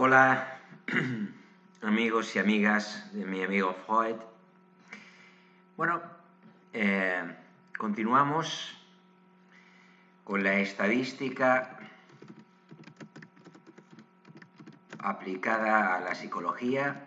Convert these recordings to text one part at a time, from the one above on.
Hola, amigos y amigas de mi amigo Freud. Bueno, continuamos con la estadística aplicada a la psicología.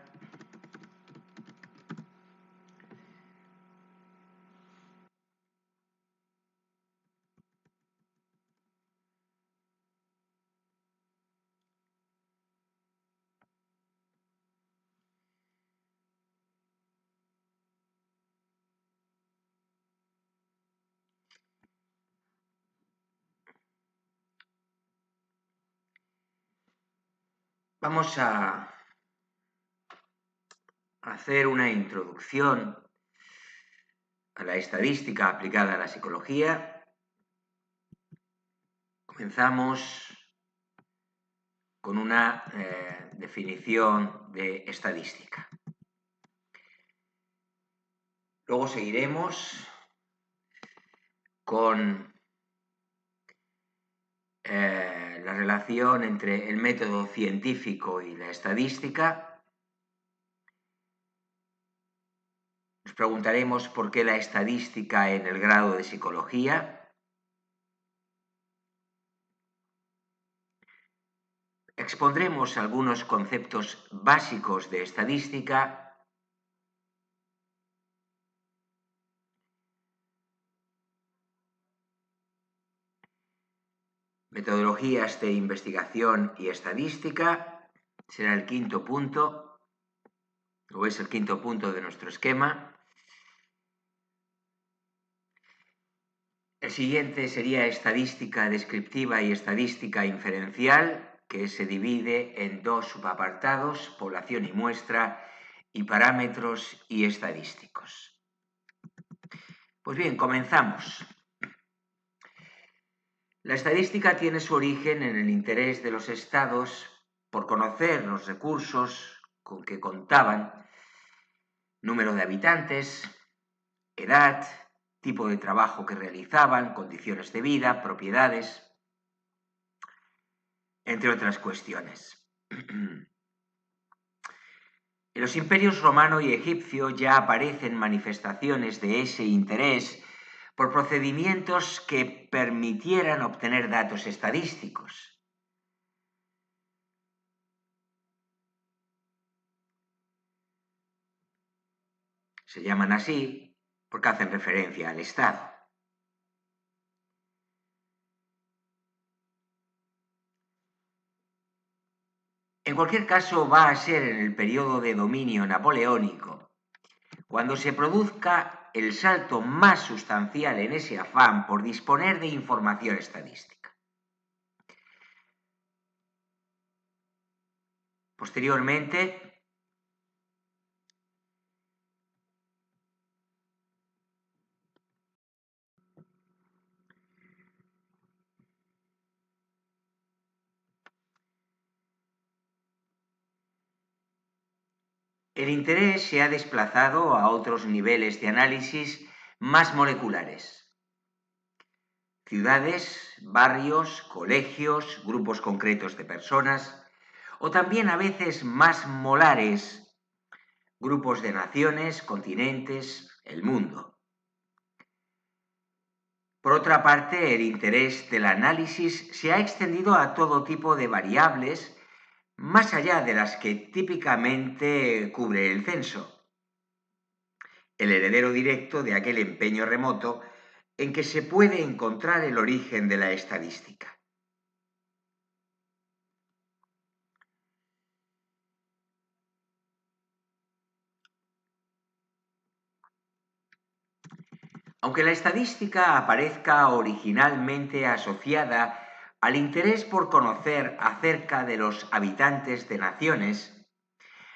Vamos a hacer una introducción a la estadística aplicada a la psicología. Comenzamos con una definición de estadística. Luego seguiremos con la relación entre el método científico y la estadística. Nos preguntaremos por qué la estadística en el grado de psicología. Expondremos algunos conceptos básicos de estadística. Metodologías de investigación y estadística será el quinto punto, o es el quinto punto de nuestro esquema. El siguiente sería estadística descriptiva y estadística inferencial, que se divide en dos subapartados, población y muestra, y parámetros y estadísticos. Pues bien, comenzamos. La estadística tiene su origen en el interés de los estados por conocer los recursos con que contaban, número de habitantes, edad, tipo de trabajo que realizaban, condiciones de vida, propiedades, entre otras cuestiones. En los imperios romano y egipcio ya aparecen manifestaciones de ese interés por procedimientos que permitieran obtener datos estadísticos. Se llaman así porque hacen referencia al Estado. En cualquier caso, va a ser en el periodo de dominio napoleónico cuando se produzca el salto más sustancial en ese afán por disponer de información estadística. Posteriormente, el interés se ha desplazado a otros niveles de análisis más moleculares. Ciudades, barrios, colegios, grupos concretos de personas, o también a veces más molares, grupos de naciones, continentes, el mundo. Por otra parte, el interés del análisis se ha extendido a todo tipo de variables, más allá de las que típicamente cubre el censo, el heredero directo de aquel empeño remoto en que se puede encontrar el origen de la estadística. Aunque la estadística aparezca originalmente asociada al interés por conocer acerca de los habitantes de naciones,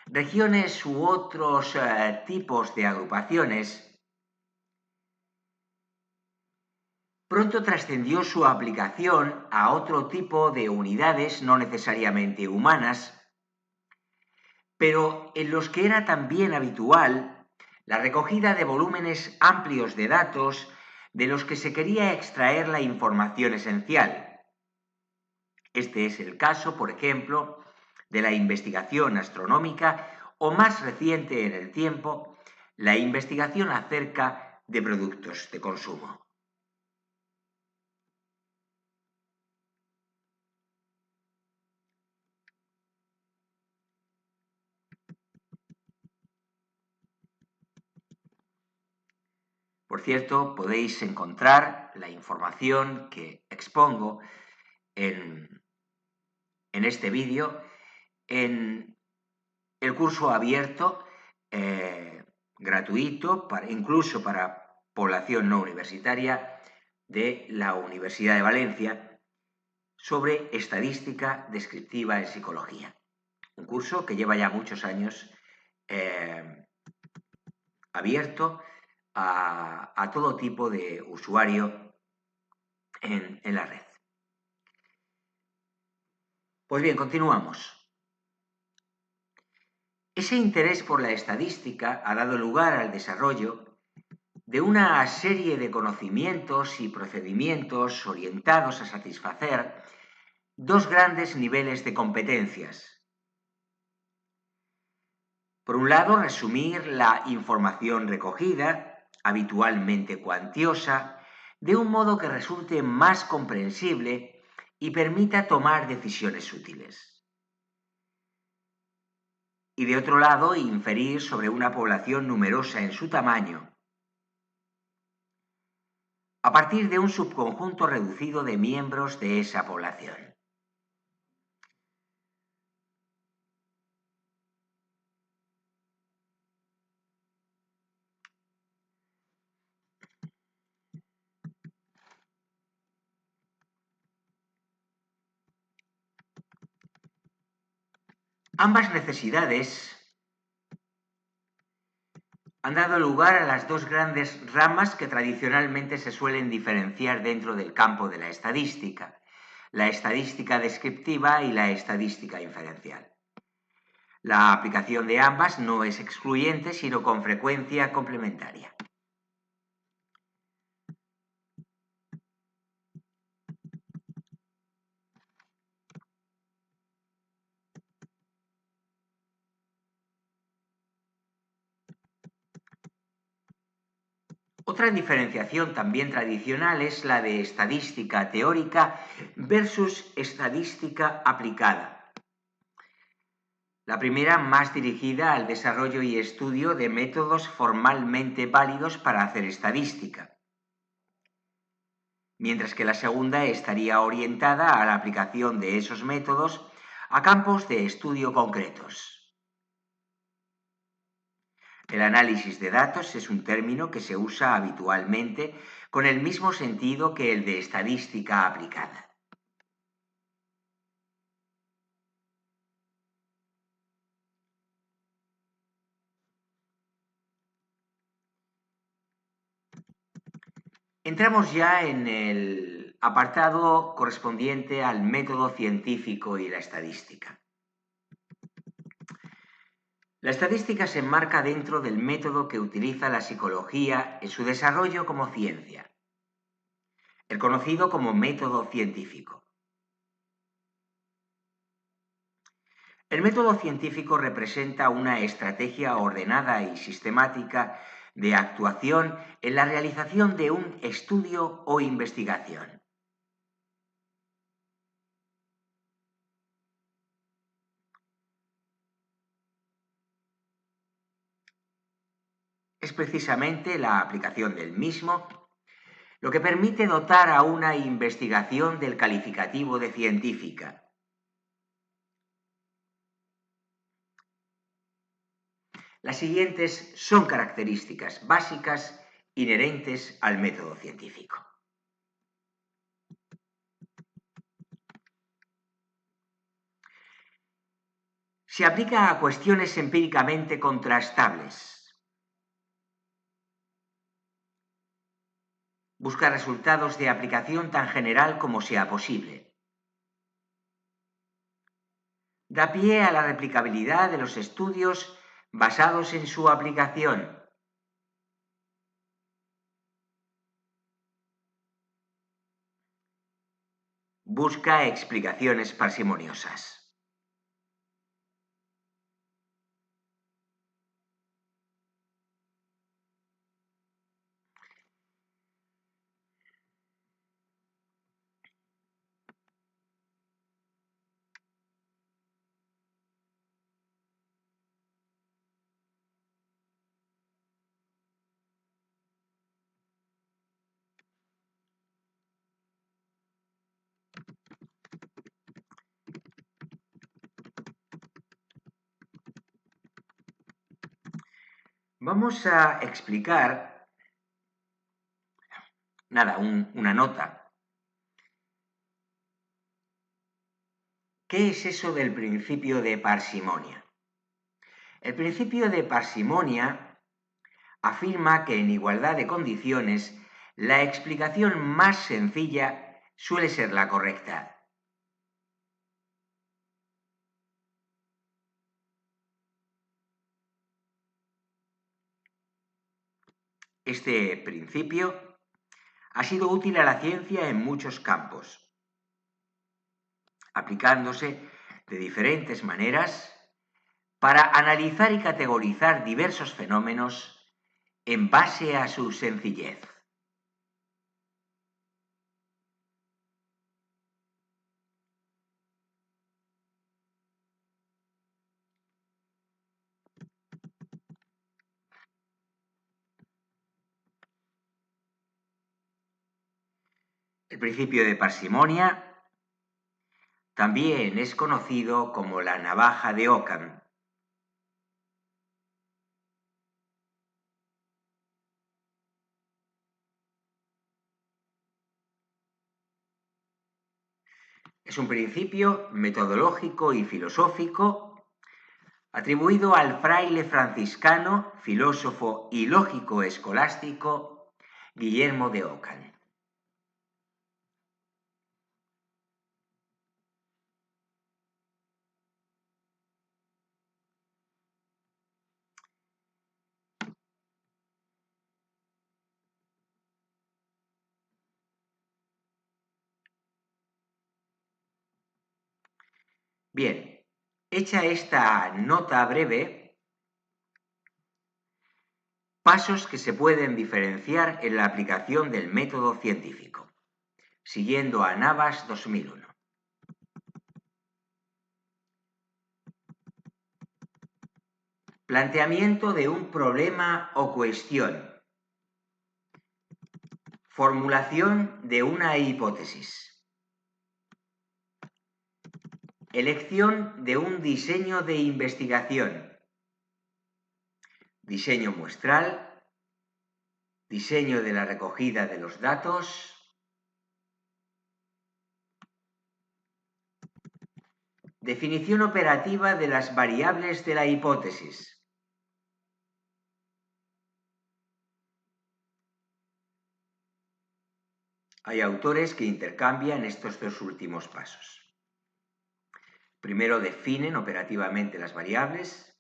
regiones u otros tipos de agrupaciones, pronto trascendió su aplicación a otro tipo de unidades no necesariamente humanas, pero en los que era también habitual la recogida de volúmenes amplios de datos de los que se quería extraer la información esencial. Este es el caso, por ejemplo, de la investigación astronómica o, más reciente en el tiempo, la investigación acerca de productos de consumo. Por cierto, podéis encontrar la información que expongo en este vídeo en el curso abierto gratuito, incluso para población no universitaria, de la Universidad de Valencia, sobre estadística descriptiva en psicología. Un curso que lleva ya muchos años abierto a todo tipo de usuario en la red. Pues bien, continuamos. Ese interés por la estadística ha dado lugar al desarrollo de una serie de conocimientos y procedimientos orientados a satisfacer dos grandes niveles de competencias. Por un lado, resumir la información recogida, habitualmente cuantiosa, de un modo que resulte más comprensible y permita tomar decisiones útiles. Y de otro lado, inferir sobre una población numerosa en su tamaño, a partir de un subconjunto reducido de miembros de esa población. Ambas necesidades han dado lugar a las dos grandes ramas que tradicionalmente se suelen diferenciar dentro del campo de la estadística: la estadística descriptiva y la estadística inferencial. La aplicación de ambas no es excluyente, sino con frecuencia complementaria. Otra diferenciación también tradicional es la de estadística teórica versus estadística aplicada. La primera más dirigida al desarrollo y estudio de métodos formalmente válidos para hacer estadística, mientras que la segunda estaría orientada a la aplicación de esos métodos a campos de estudio concretos. El análisis de datos es un término que se usa habitualmente con el mismo sentido que el de estadística aplicada. Entramos ya en el apartado correspondiente al método científico y la estadística. La estadística se enmarca dentro del método que utiliza la psicología en su desarrollo como ciencia, el conocido como método científico. El método científico representa una estrategia ordenada y sistemática de actuación en la realización de un estudio o investigación. Es precisamente la aplicación del mismo lo que permite dotar a una investigación del calificativo de científica. Las siguientes son características básicas inherentes al método científico. Se aplica a cuestiones empíricamente contrastables. Busca resultados de aplicación tan general como sea posible. Da pie a la replicabilidad de los estudios basados en su aplicación. Busca explicaciones parsimoniosas. Vamos a explicar, una nota. ¿Qué es eso del principio de parsimonia? El principio de parsimonia afirma que en igualdad de condiciones la explicación más sencilla suele ser la correcta. Este principio ha sido útil a la ciencia en muchos campos, aplicándose de diferentes maneras para analizar y categorizar diversos fenómenos en base a su sencillez. El principio de parsimonia también es conocido como la navaja de Ockham. Es un principio metodológico y filosófico atribuido al fraile franciscano, filósofo y lógico escolástico Guillermo de Ockham. Bien, hecha esta nota breve, pasos que se pueden diferenciar en la aplicación del método científico, siguiendo a Navas 2001. Planteamiento de un problema o cuestión. Formulación de una hipótesis. Elección de un diseño de investigación. Diseño muestral. Diseño de la recogida de los datos. Definición operativa de las variables de la hipótesis. Hay autores que intercambian estos dos últimos pasos. Primero definen operativamente las variables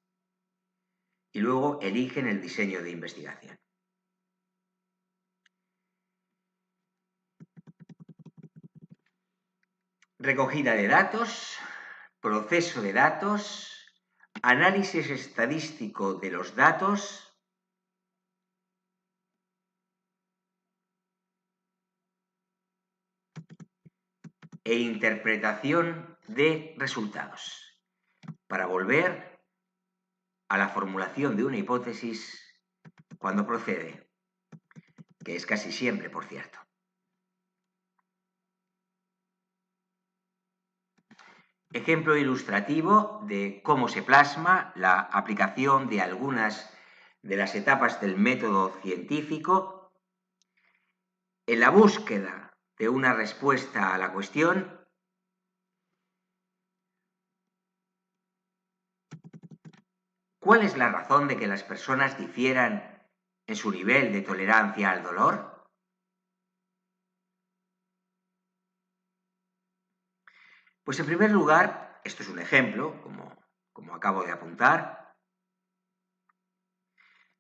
y luego eligen el diseño de investigación. Recogida de datos, proceso de datos, análisis estadístico de los datos, e interpretación de resultados, para volver a la formulación de una hipótesis cuando procede, que es casi siempre, por cierto. Ejemplo ilustrativo de cómo se plasma la aplicación de algunas de las etapas del método científico en la búsqueda de una respuesta a la cuestión. ¿Cuál es la razón de que las personas difieran en su nivel de tolerancia al dolor? Pues en primer lugar, esto es un ejemplo, como acabo de apuntar.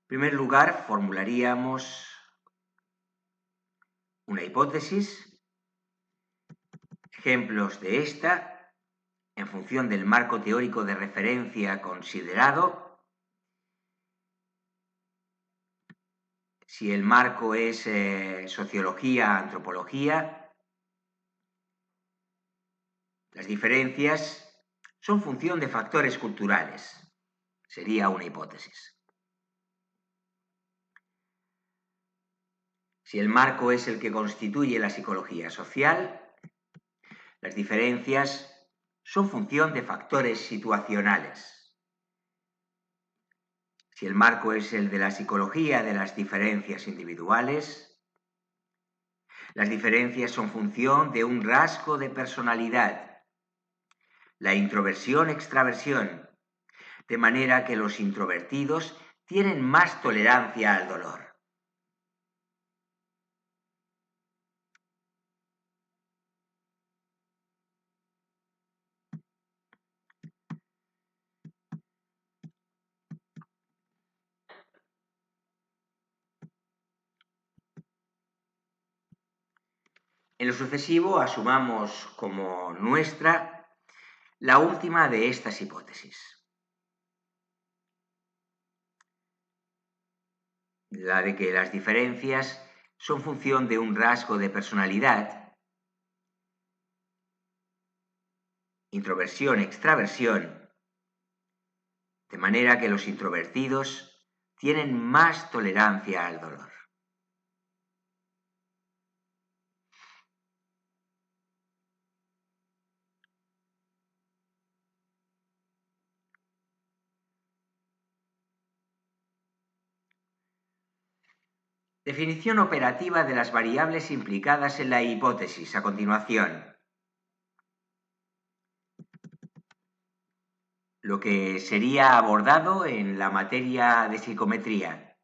En primer lugar, formularíamos una hipótesis, ejemplos de esta, en función del marco teórico de referencia considerado. Si el marco es sociología, antropología, las diferencias son función de factores culturales. Sería una hipótesis. Si el marco es el que constituye la psicología social, las diferencias son función de factores situacionales. Si el marco es el de la psicología de las diferencias individuales, las diferencias son función de un rasgo de personalidad, la introversión-extraversión, de manera que los introvertidos tienen más tolerancia al dolor. En lo sucesivo, asumamos como nuestra la última de estas hipótesis, la de que las diferencias son función de un rasgo de personalidad, introversión-extraversión, de manera que los introvertidos tienen más tolerancia al dolor. Definición operativa de las variables implicadas en la hipótesis a continuación. Lo que sería abordado en la materia de psicometría.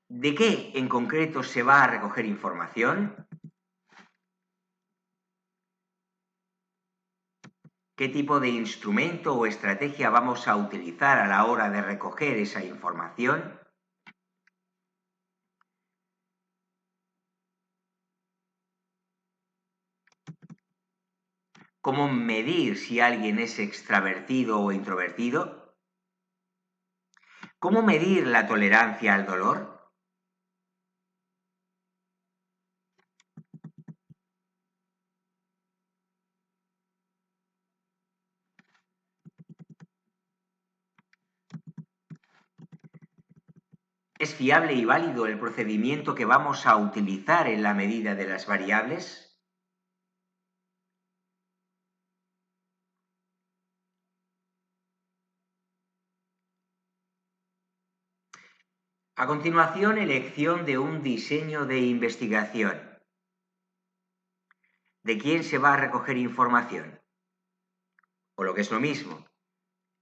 ¿De qué en concreto se va a recoger información? ¿Qué tipo de instrumento o estrategia vamos a utilizar a la hora de recoger esa información? ¿Cómo medir si alguien es extravertido o introvertido? ¿Cómo medir la tolerancia al dolor? ¿Es fiable y válido el procedimiento que vamos a utilizar en la medida de las variables? A continuación, elección de un diseño de investigación. ¿De quién se va a recoger información? O lo que es lo mismo,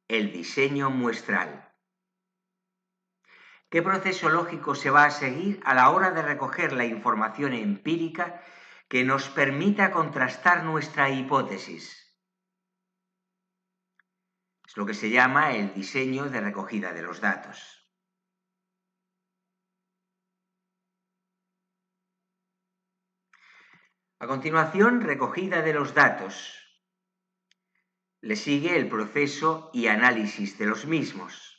el diseño muestral. ¿Qué proceso lógico se va a seguir a la hora de recoger la información empírica que nos permita contrastar nuestra hipótesis? Es lo que se llama el diseño de recogida de los datos. A continuación, recogida de los datos. Le sigue el proceso y análisis de los mismos.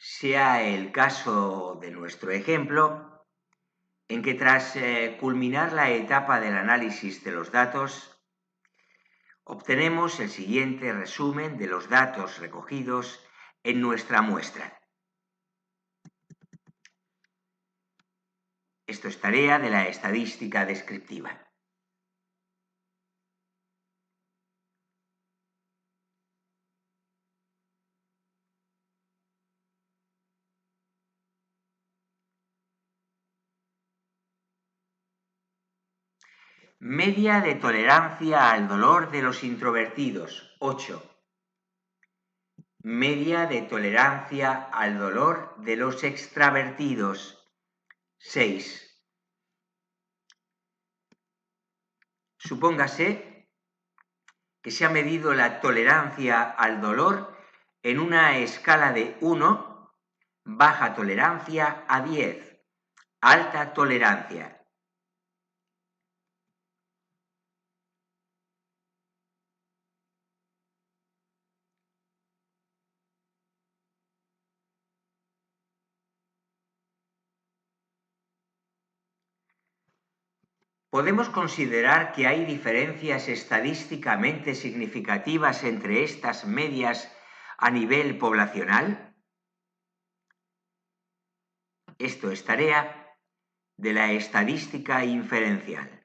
Sea el caso de nuestro ejemplo, en que tras culminar la etapa del análisis de los datos, obtenemos el siguiente resumen de los datos recogidos en nuestra muestra. Esto es tarea de la estadística descriptiva. Media de tolerancia al dolor de los introvertidos, 8. Media de tolerancia al dolor de los extravertidos, 6. Supóngase que se ha medido la tolerancia al dolor en una escala de 1, baja tolerancia, a 10, alta tolerancia. ¿Podemos considerar que hay diferencias estadísticamente significativas entre estas medias a nivel poblacional? Esto es tarea de la estadística inferencial.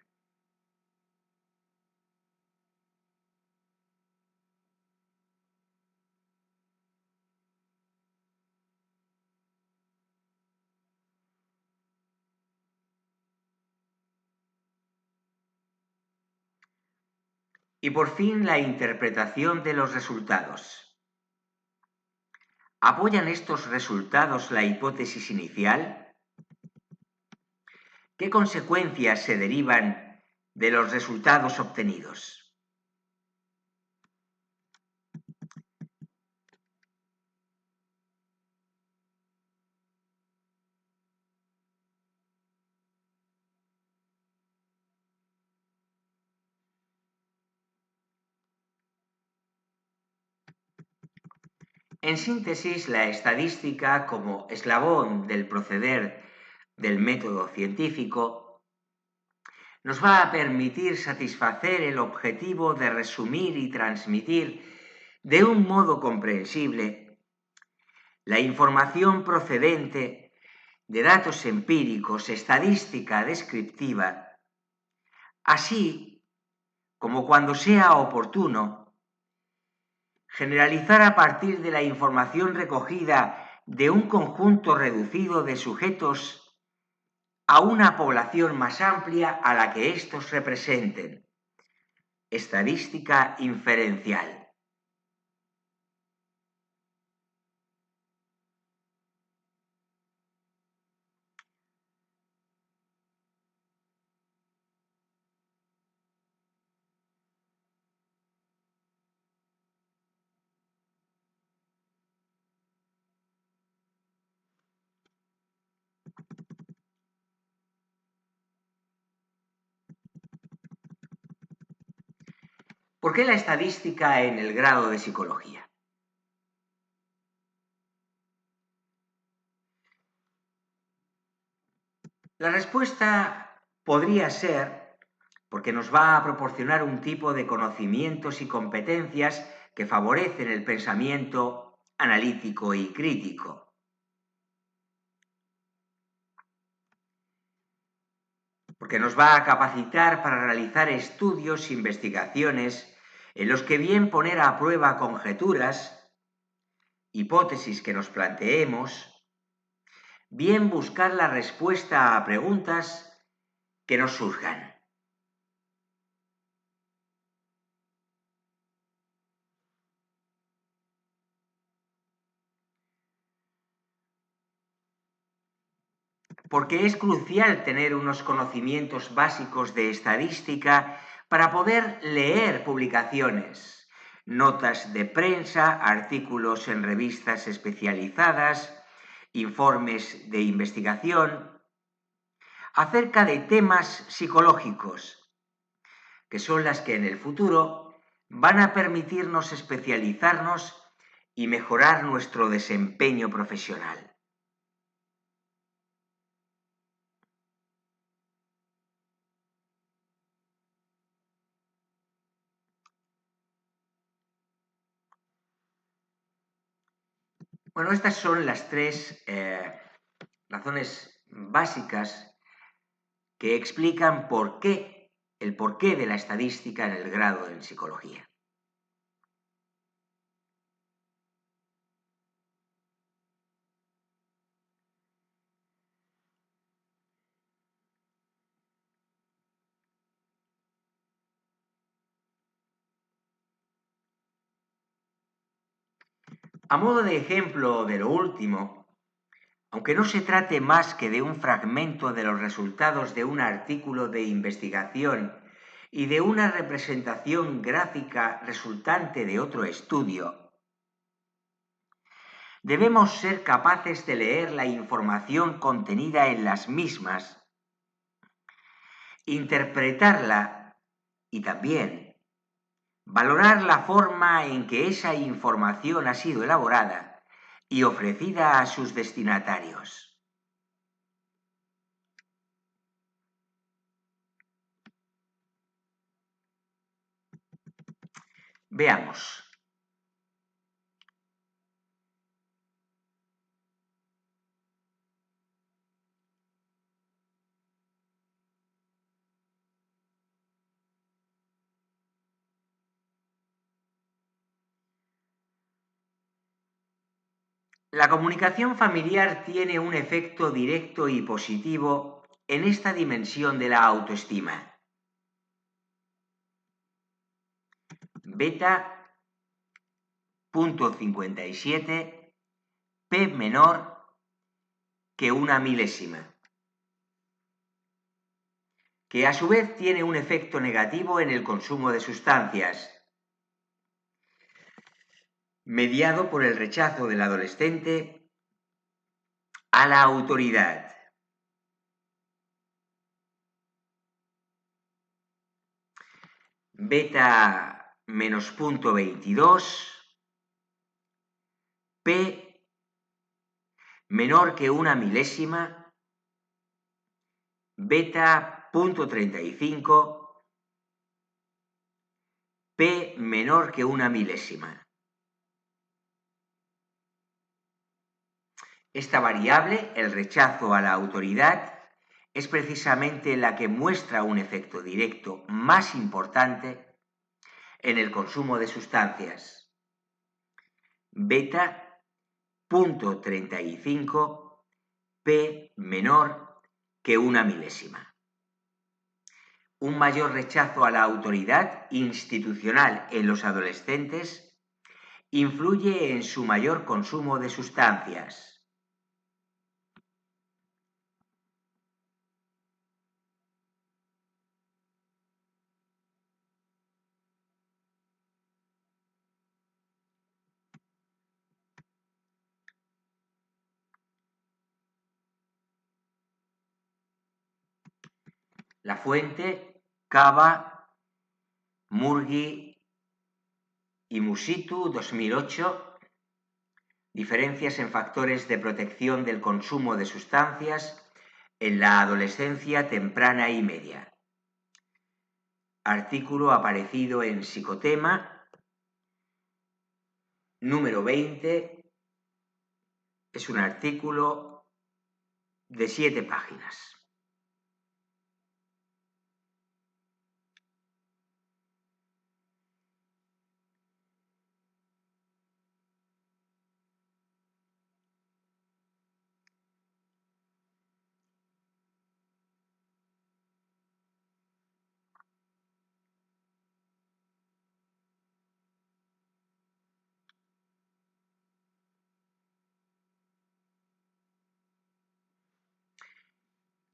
Y por fin, la interpretación de los resultados. ¿Apoyan estos resultados la hipótesis inicial? ¿Qué consecuencias se derivan de los resultados obtenidos? En síntesis, la estadística, como eslabón del proceder del método científico, nos va a permitir satisfacer el objetivo de resumir y transmitir de un modo comprensible la información procedente de datos empíricos, estadística descriptiva, así como, cuando sea oportuno, generalizar a partir de la información recogida de un conjunto reducido de sujetos a una población más amplia a la que estos representen. Estadística inferencial. ¿Por qué la estadística en el grado de psicología? La respuesta podría ser porque nos va a proporcionar un tipo de conocimientos y competencias que favorecen el pensamiento analítico y crítico. Porque nos va a capacitar para realizar estudios, investigaciones, en los que bien poner a prueba conjeturas, hipótesis que nos planteemos, bien buscar la respuesta a preguntas que nos surjan. Porque es crucial tener unos conocimientos básicos de estadística para poder leer publicaciones, notas de prensa, artículos en revistas especializadas, informes de investigación, acerca de temas psicológicos, que son las que en el futuro van a permitirnos especializarnos y mejorar nuestro desempeño profesional. Bueno, estas son las tres razones básicas que explican el porqué de la estadística en el grado en psicología. A modo de ejemplo de lo último, aunque no se trate más que de un fragmento de los resultados de un artículo de investigación y de una representación gráfica resultante de otro estudio, debemos ser capaces de leer la información contenida en las mismas, interpretarla y también valorar la forma en que esa información ha sido elaborada y ofrecida a sus destinatarios. Veamos. La comunicación familiar tiene un efecto directo y positivo en esta dimensión de la autoestima. Beta .57, P menor que una milésima, que a su vez tiene un efecto negativo en el consumo de sustancias, mediado por el rechazo del adolescente a la autoridad. Beta menos .22, P menor que una milésima, beta .35, P menor que una milésima. Esta variable, el rechazo a la autoridad, es precisamente la que muestra un efecto directo más importante en el consumo de sustancias. Beta .35, P menor que una milésima. Un mayor rechazo a la autoridad institucional en los adolescentes influye en su mayor consumo de sustancias. La fuente, Cava, Murgui y Musitu, 2008, diferencias en factores de protección del consumo de sustancias en la adolescencia temprana y media. Artículo aparecido en Psicotema, número 20, es un artículo de 7 páginas.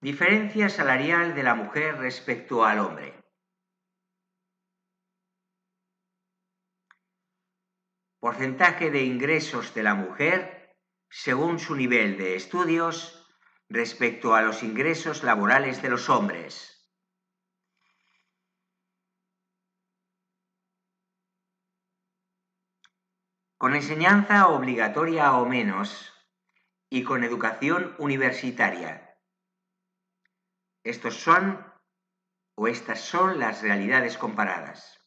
Diferencia salarial de la mujer respecto al hombre. Porcentaje de ingresos de la mujer según su nivel de estudios respecto a los ingresos laborales de los hombres. Con enseñanza obligatoria o menos y con educación universitaria. Estas son las realidades comparadas.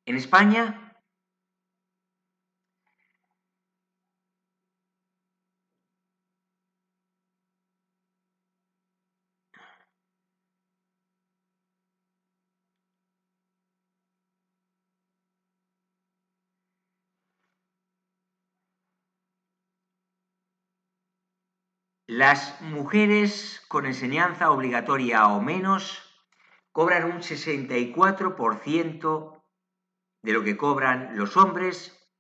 En España, las mujeres con enseñanza obligatoria o menos cobran un 64% de lo que cobran los hombres,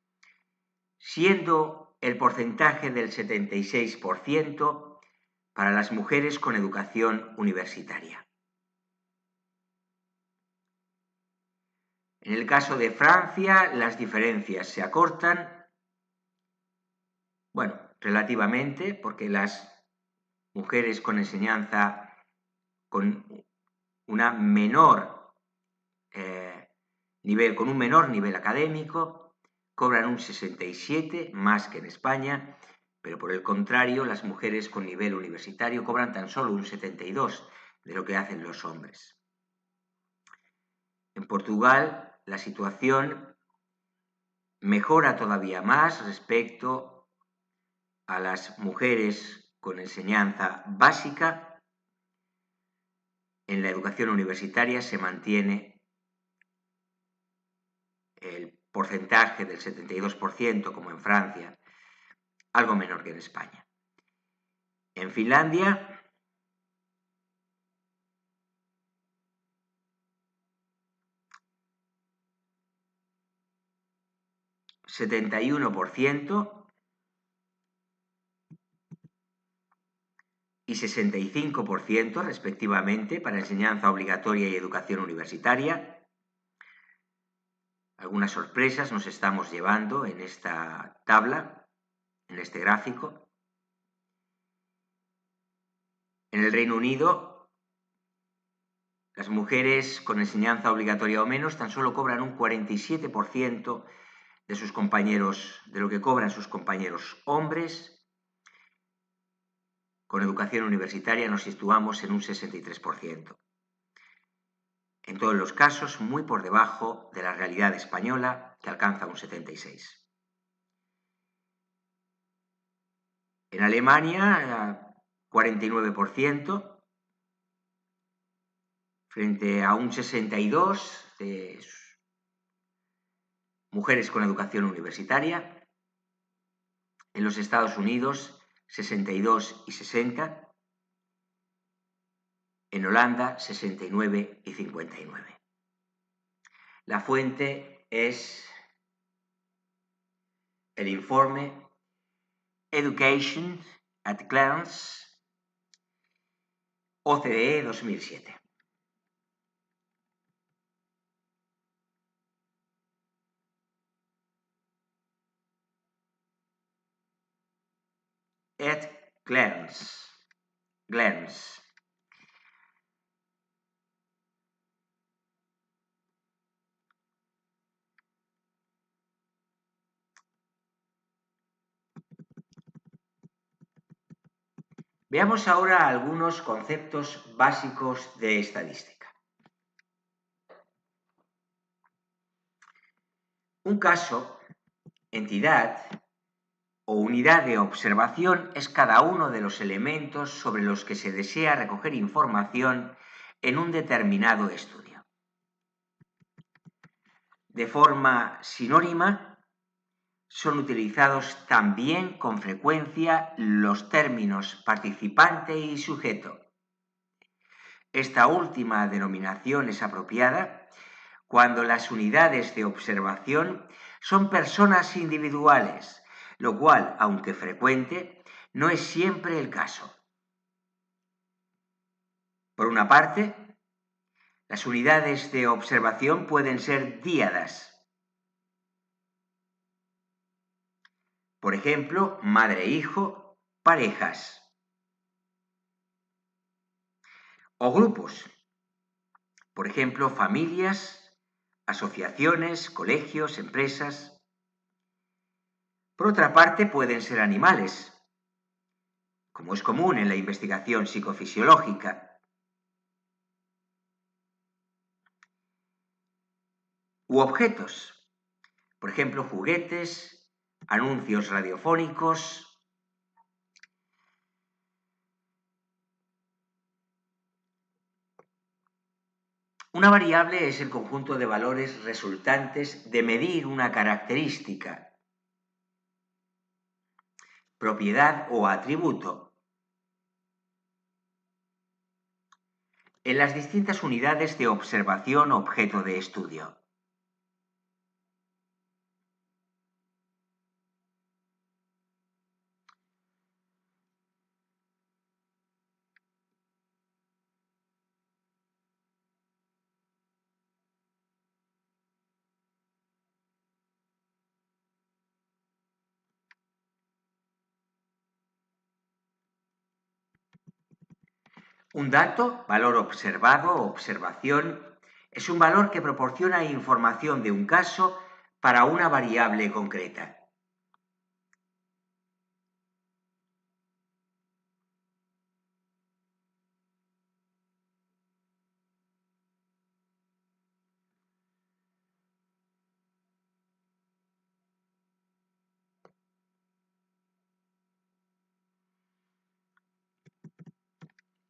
siendo el porcentaje del 76% para las mujeres con educación universitaria. En el caso de Francia, las diferencias se acortan, relativamente, porque las mujeres con enseñanza con una menor con un menor nivel académico cobran un 67, más que en España, pero por el contrario, las mujeres con nivel universitario cobran tan solo un 72% de lo que hacen los hombres. En Portugal, la situación mejora todavía más respecto a las mujeres con enseñanza básica. En la educación universitaria se mantiene el porcentaje del 72% como en Francia, algo menor que en España. En Finlandia, ...71% y 65% respectivamente para enseñanza obligatoria y educación universitaria. Algunas sorpresas nos estamos llevando en esta tabla, en este gráfico. En el Reino Unido, las mujeres con enseñanza obligatoria o menos tan solo cobran un 47% de sus compañeros, de lo que cobran sus compañeros hombres. Con educación universitaria nos situamos en un 63%. En todos los casos, muy por debajo de la realidad española, que alcanza un 76%. En Alemania, 49%, frente a un 62% de mujeres con educación universitaria. En los Estados Unidos, 62 y 60%. En Holanda, 69 y 59. La fuente es el informe Education at Glance, OCDE 2007. At glance. Veamos ahora algunos conceptos básicos de estadística. Un caso, entidad o unidad de observación es cada uno de los elementos sobre los que se desea recoger información en un determinado estudio. De forma sinónima, son utilizados también con frecuencia los términos participante y sujeto. Esta última denominación es apropiada cuando las unidades de observación son personas individuales, lo cual, aunque frecuente, no es siempre el caso. Por una parte, las unidades de observación pueden ser díadas. Por ejemplo, madre-hijo, parejas. O grupos. Por ejemplo, familias, asociaciones, colegios, empresas. Por otra parte, pueden ser animales, como es común en la investigación psicofisiológica. U objetos, por ejemplo, juguetes, anuncios radiofónicos. Una variable es el conjunto de valores resultantes de medir una característica, propiedad o atributo en las distintas unidades de observación objeto de estudio. Un dato, valor observado o observación, es un valor que proporciona información de un caso para una variable concreta.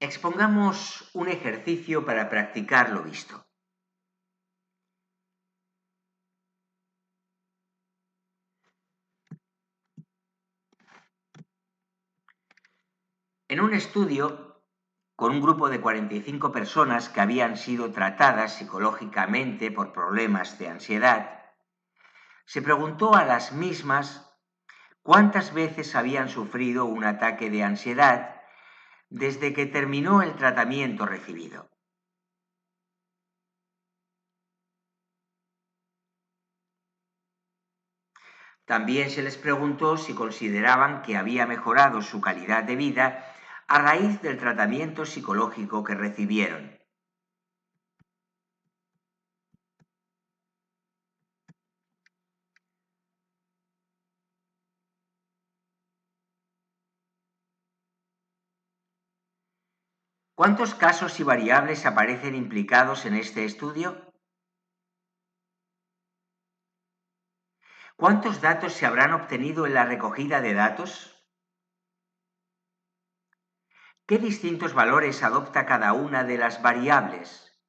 Expongamos un ejercicio para practicar lo visto. En un estudio con un grupo de 45 personas que habían sido tratadas psicológicamente por problemas de ansiedad, se preguntó a las mismas cuántas veces habían sufrido un ataque de ansiedad desde que terminó el tratamiento recibido. También se les preguntó si consideraban que había mejorado su calidad de vida a raíz del tratamiento psicológico que recibieron. ¿Cuántos casos y variables aparecen implicados en este estudio? ¿Cuántos datos se habrán obtenido en la recogida de datos? ¿Qué distintos valores adopta cada una de las variables?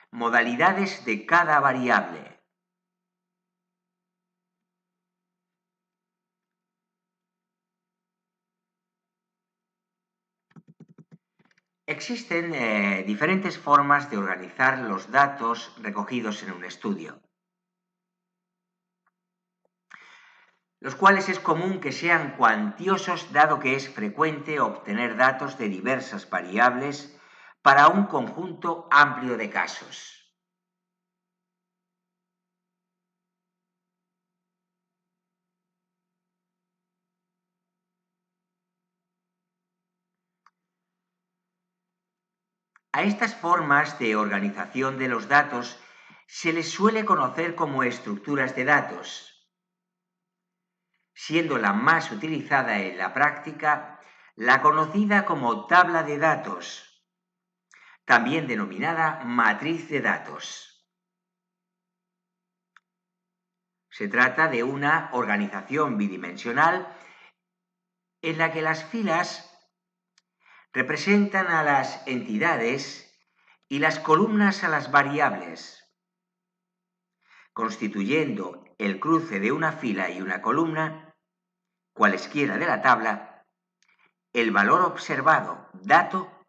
Modalidades de cada variable. Existen diferentes formas de organizar los datos recogidos en un estudio, los cuales es común que sean cuantiosos dado que es frecuente obtener datos de diversas variables para un conjunto amplio de casos. A estas formas de organización de los datos se les suele conocer como estructuras de datos, siendo la más utilizada en la práctica la conocida como tabla de datos, también denominada matriz de datos. Se trata de una organización bidimensional en la que las filas representan a las entidades y las columnas a las variables, constituyendo el cruce de una fila y una columna, cualesquiera de la tabla, el valor observado, dato,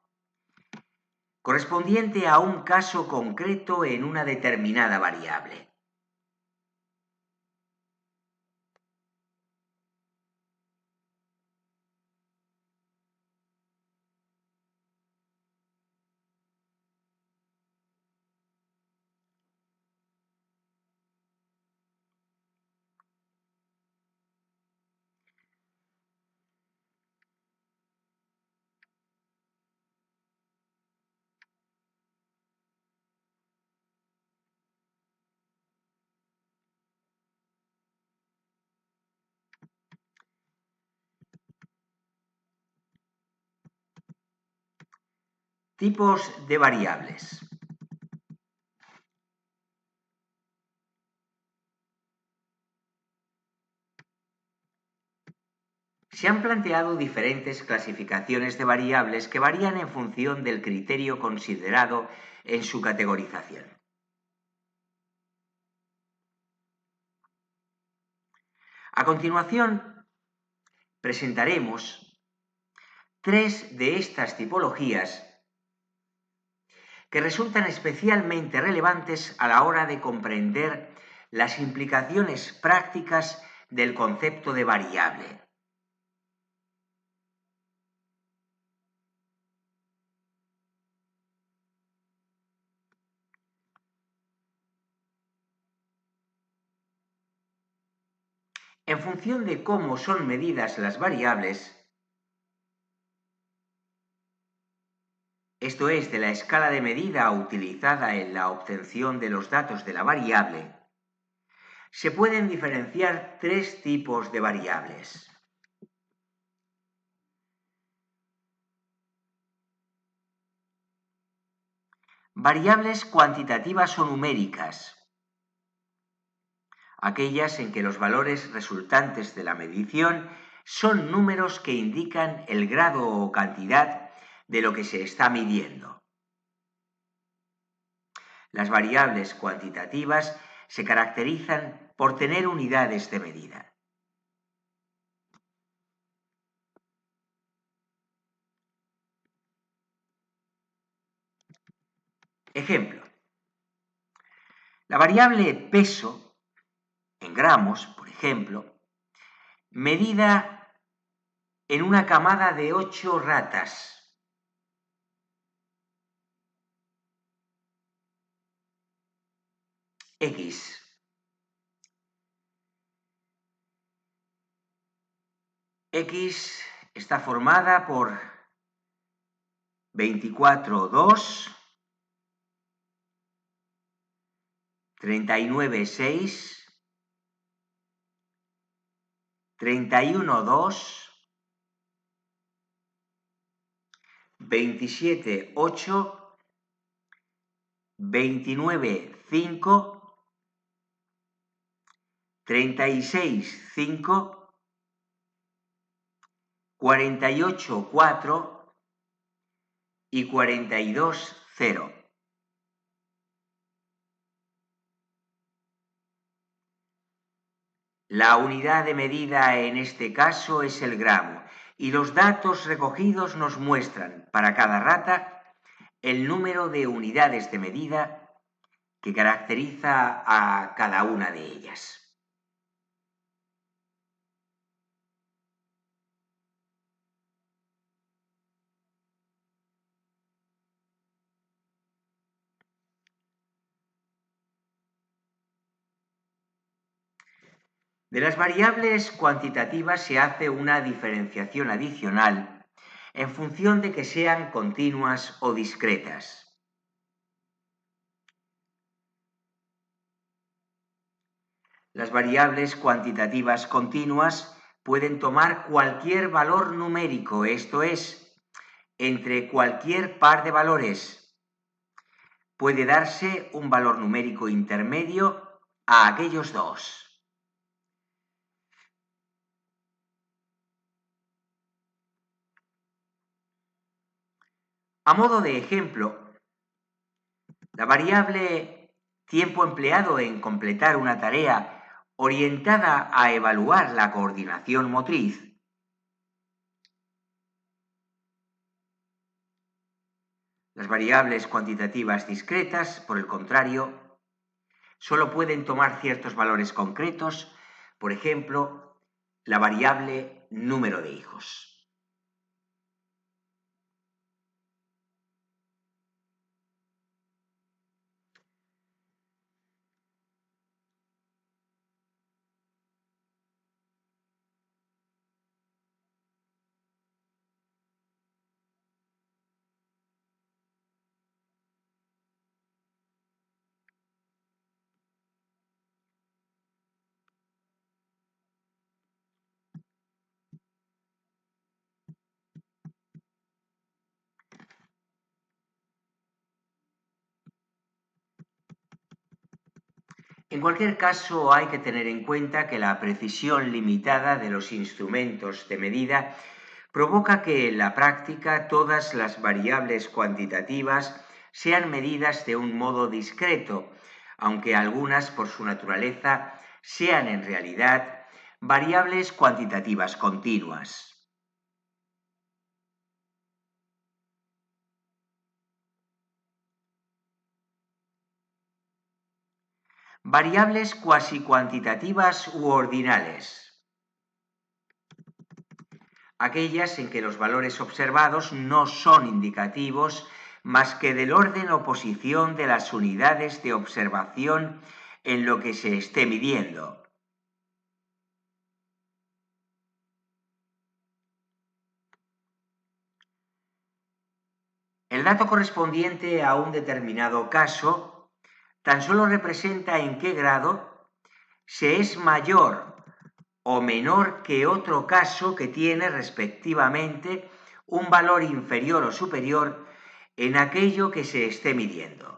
correspondiente a un caso concreto en una determinada variable. Tipos de variables. Se han planteado diferentes clasificaciones de variables que varían en función del criterio considerado en su categorización. A continuación, presentaremos tres de estas tipologías que resultan especialmente relevantes a la hora de comprender las implicaciones prácticas del concepto de variable. En función de cómo son medidas las variables, esto es, de la escala de medida utilizada en la obtención de los datos de la variable, se pueden diferenciar tres tipos de variables. Variables cuantitativas o numéricas, aquellas en que los valores resultantes de la medición son números que indican el grado o cantidad de lo que se está midiendo. Las variables cuantitativas se caracterizan por tener unidades de medida. Ejemplo. La variable peso, en gramos, por ejemplo, medida en una camada de 8 ratas. X. X está formada por 24,2, 39,6, 31,2, 27,8, 29,5, 36,5, 48,4 y 42,0. La unidad de medida en este caso es el gramo y los datos recogidos nos muestran para cada rata el número de unidades de medida que caracteriza a cada una de ellas. De las variables cuantitativas se hace una diferenciación adicional en función de que sean continuas o discretas. Las variables cuantitativas continuas pueden tomar cualquier valor numérico, esto es, entre cualquier par de valores. Puede darse un valor numérico intermedio a aquellos dos. A modo de ejemplo, la variable tiempo empleado en completar una tarea orientada a evaluar la coordinación motriz Las variables cuantitativas discretas, por el contrario, solo pueden tomar ciertos valores concretos, por ejemplo, la variable número de hijos. En cualquier caso, hay que tener en cuenta que la precisión limitada de los instrumentos de medida provoca que en la práctica todas las variables cuantitativas sean medidas de un modo discreto, aunque algunas por su naturaleza sean en realidad variables cuantitativas continuas. Variables cuasi cuantitativas u ordinales. Aquellas en que los valores observados no son indicativos más que del orden o posición de las unidades de observación en lo que se esté midiendo. El dato correspondiente a un determinado caso tan solo representa en qué grado se es mayor o menor que otro caso que tiene respectivamente un valor inferior o superior en aquello que se esté midiendo.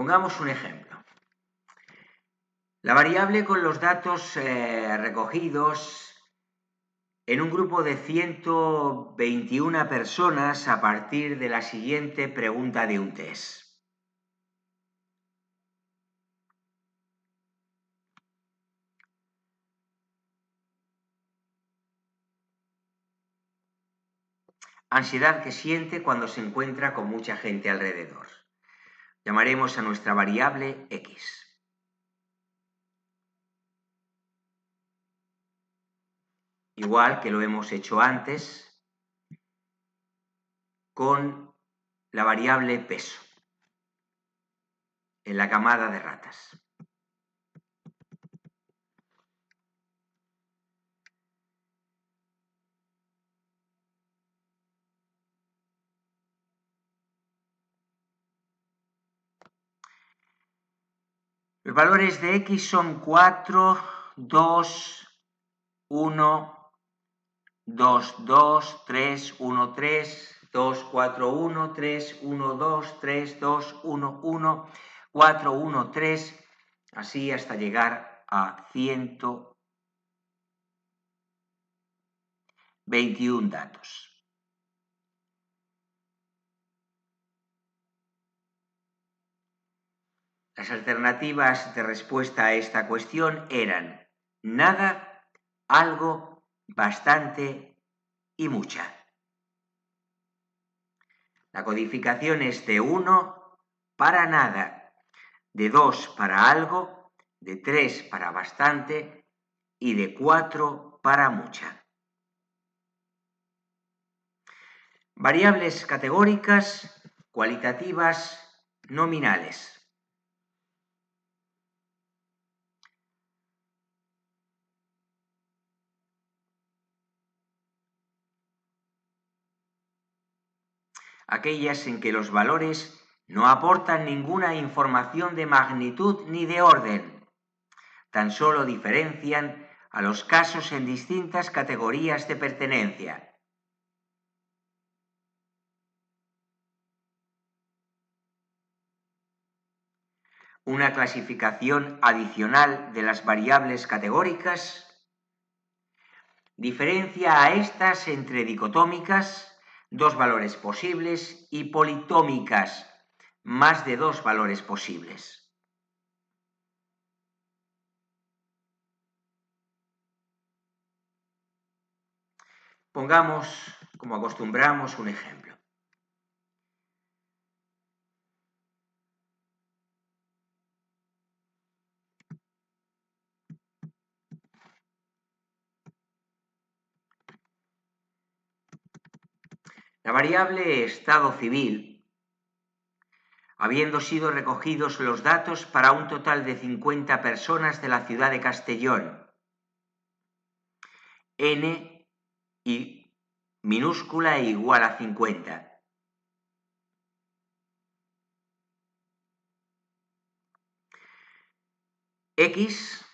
Pongamos un ejemplo. La variable con los datos recogidos en un grupo de 121 personas a partir de la siguiente pregunta de un test. Ansiedad que siente cuando se encuentra con mucha gente alrededor. Llamaremos a nuestra variable X. Igual que lo hemos hecho antes con la variable peso en la camada de ratas. Los valores de X son 4, 2, 1, 2, 2, 3, 1, 3, 2, 4, 1, 3, 1, 2, 3, 2, 1, 1, 4, 1, 3, así hasta llegar a 121 datos. Las alternativas de respuesta a esta cuestión eran nada, algo, bastante y mucha. La codificación es de 1 para nada, de 2 para algo, de 3 para bastante y de 4 para mucha. Variables categóricas, cualitativas, nominales. Aquellas en que los valores no aportan ninguna información de magnitud ni de orden, tan solo diferencian a los casos en distintas categorías de pertenencia. Una clasificación adicional de las variables categóricas diferencia a estas entre dicotómicas, dos valores posibles, y politómicas, más de dos valores posibles. Pongamos, como acostumbramos, un ejemplo. La variable estado civil, habiendo sido recogidos los datos para un total de 50 personas de la ciudad de Castellón, n y minúscula e igual a 50. X,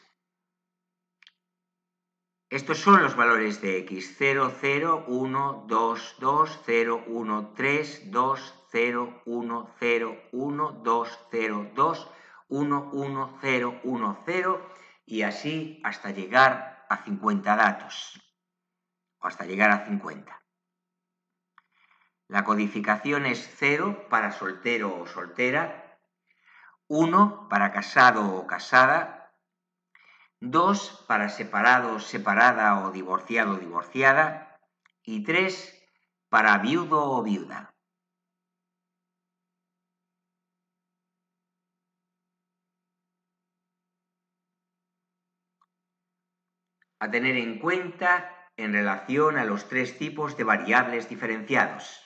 estos son los valores de X, 0, 0, 1, 2, 2, 0, 1, 3, 2, 0, 1, 0, 1, 2, 0, 2, 1, 1, 0, 1, 0 y así hasta llegar a 50 datos, o hasta llegar a 50. La codificación es 0 para soltero o soltera, 1 para casado o casada, 2 para separado, separada o divorciado, divorciada y 3 para viudo o viuda. A tener en cuenta en relación a los tres tipos de variables diferenciados.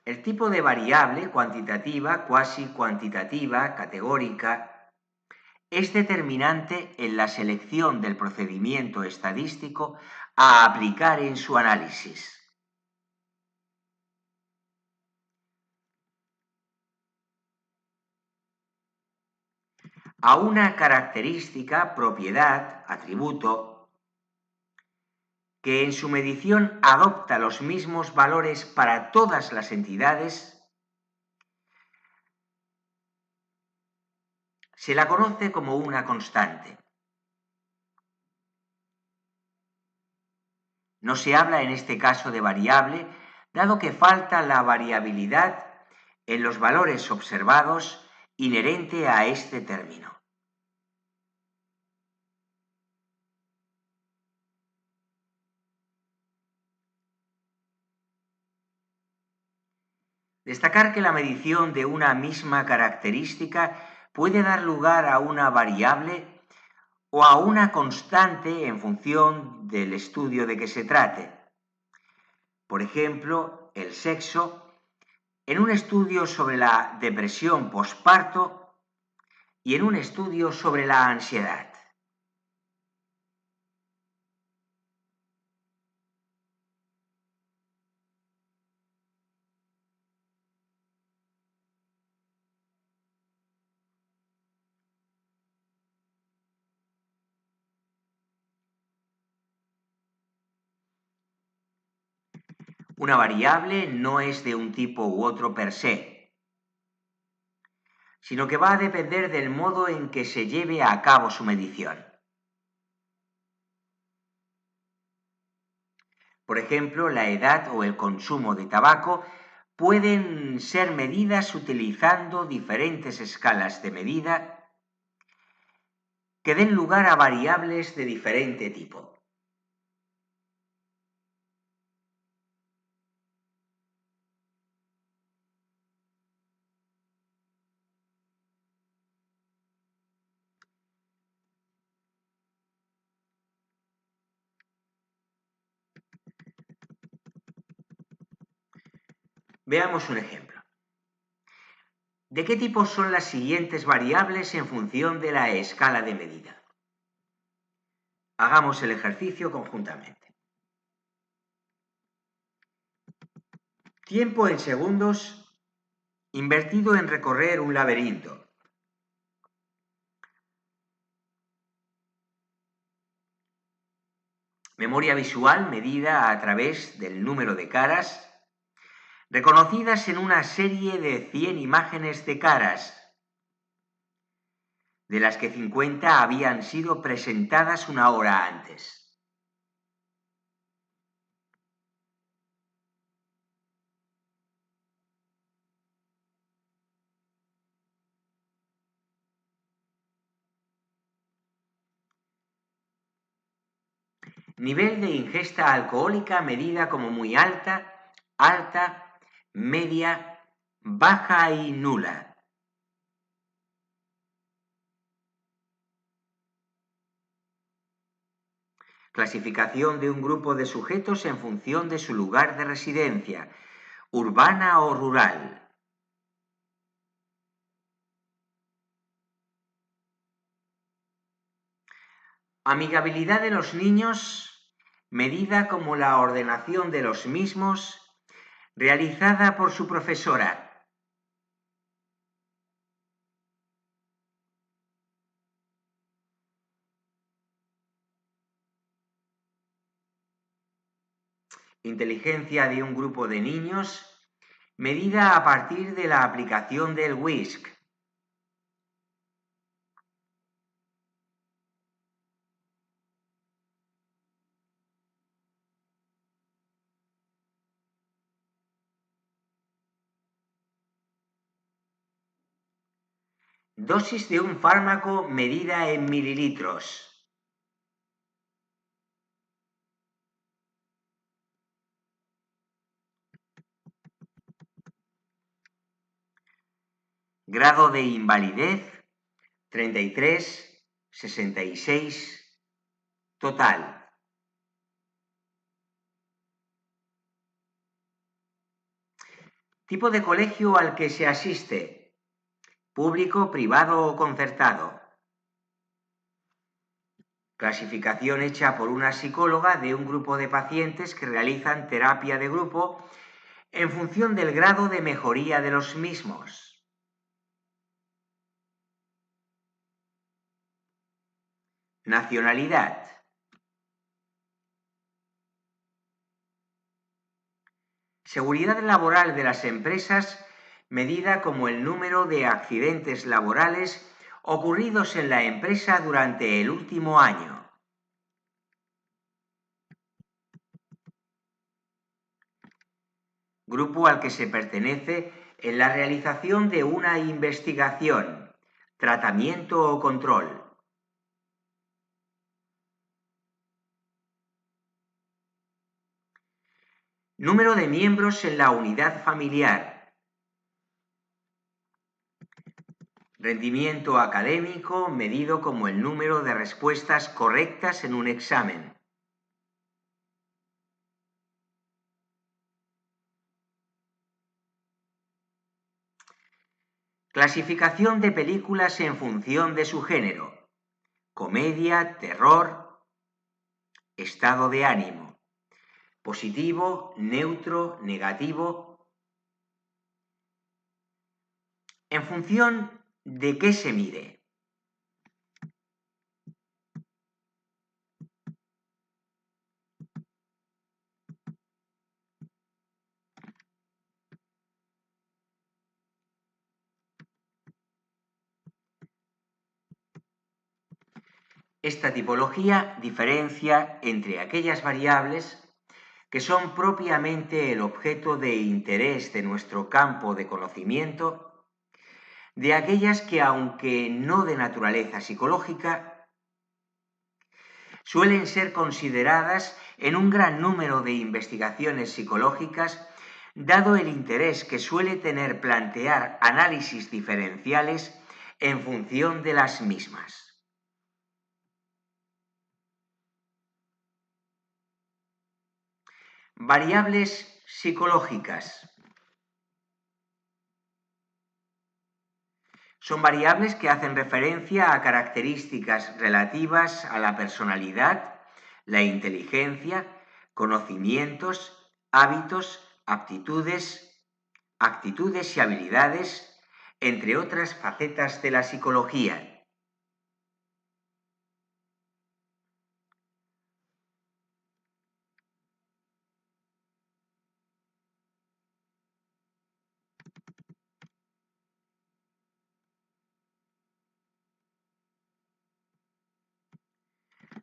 El tipo de variable cuantitativa, cuasi cuantitativa, categórica, es determinante en la selección del procedimiento estadístico a aplicar en su análisis. A una característica, propiedad, atributo, que en su medición adopta los mismos valores para todas las entidades, se la conoce como una constante. No se habla en este caso de variable, dado que falta la variabilidad en los valores observados inherente a este término. Destacar que la medición de una misma característica puede dar lugar a una variable o a una constante en función del estudio de que se trate. Por ejemplo, el sexo, en un estudio sobre la depresión posparto y en un estudio sobre la ansiedad. Una variable no es de un tipo u otro per se, sino que va a depender del modo en que se lleve a cabo su medición. Por ejemplo, la edad o el consumo de tabaco pueden ser medidas utilizando diferentes escalas de medida que den lugar a variables de diferente tipo. Veamos un ejemplo. ¿De qué tipo son las siguientes variables en función de la escala de medida? Hagamos el ejercicio conjuntamente. Tiempo en segundos invertido en recorrer un laberinto. Memoria visual medida a través del número de caras reconocidas en una serie de 100 imágenes de caras, de las que 50 habían sido presentadas una hora antes. Nivel de ingesta alcohólica medida como muy alta, alta, media, baja y nula. Clasificación de un grupo de sujetos en función de su lugar de residencia, urbana o rural. Amigabilidad de los niños, medida como la ordenación de los mismos, realizada por su profesora. Inteligencia de un grupo de niños, medida a partir de la aplicación del WISC. Dosis de un fármaco medida en mililitros. Grado de invalidez, 33, 66, total. Tipo de colegio al que se asiste, público, privado o concertado. Clasificación hecha por una psicóloga de un grupo de pacientes que realizan terapia de grupo en función del grado de mejoría de los mismos. Nacionalidad. Seguridad laboral de las empresas medida como el número de accidentes laborales ocurridos en la empresa durante el último año. Grupo al que se pertenece en la realización de una investigación, tratamiento o control. Número de miembros en la unidad familiar. Rendimiento académico medido como el número de respuestas correctas en un examen. Clasificación de películas en función de su género. Comedia, terror, estado de ánimo. Positivo, neutro, negativo. En función de qué se mide. Esta tipología diferencia entre aquellas variables que son propiamente el objeto de interés de nuestro campo de conocimiento, de aquellas que, aunque no de naturaleza psicológica, suelen ser consideradas en un gran número de investigaciones psicológicas, dado el interés que suele tener plantear análisis diferenciales en función de las mismas. Variables psicológicas. Son variables que hacen referencia a características relativas a la personalidad, la inteligencia, conocimientos, hábitos, aptitudes, actitudes y habilidades, entre otras facetas de la psicología.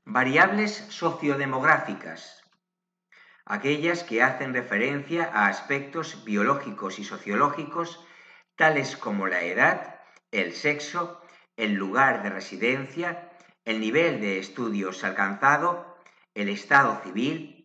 Variables sociodemográficas. Aquellas que hacen referencia a aspectos biológicos y sociológicos, tales como la edad, el sexo, el lugar de residencia, el nivel de estudios alcanzado, el estado civil.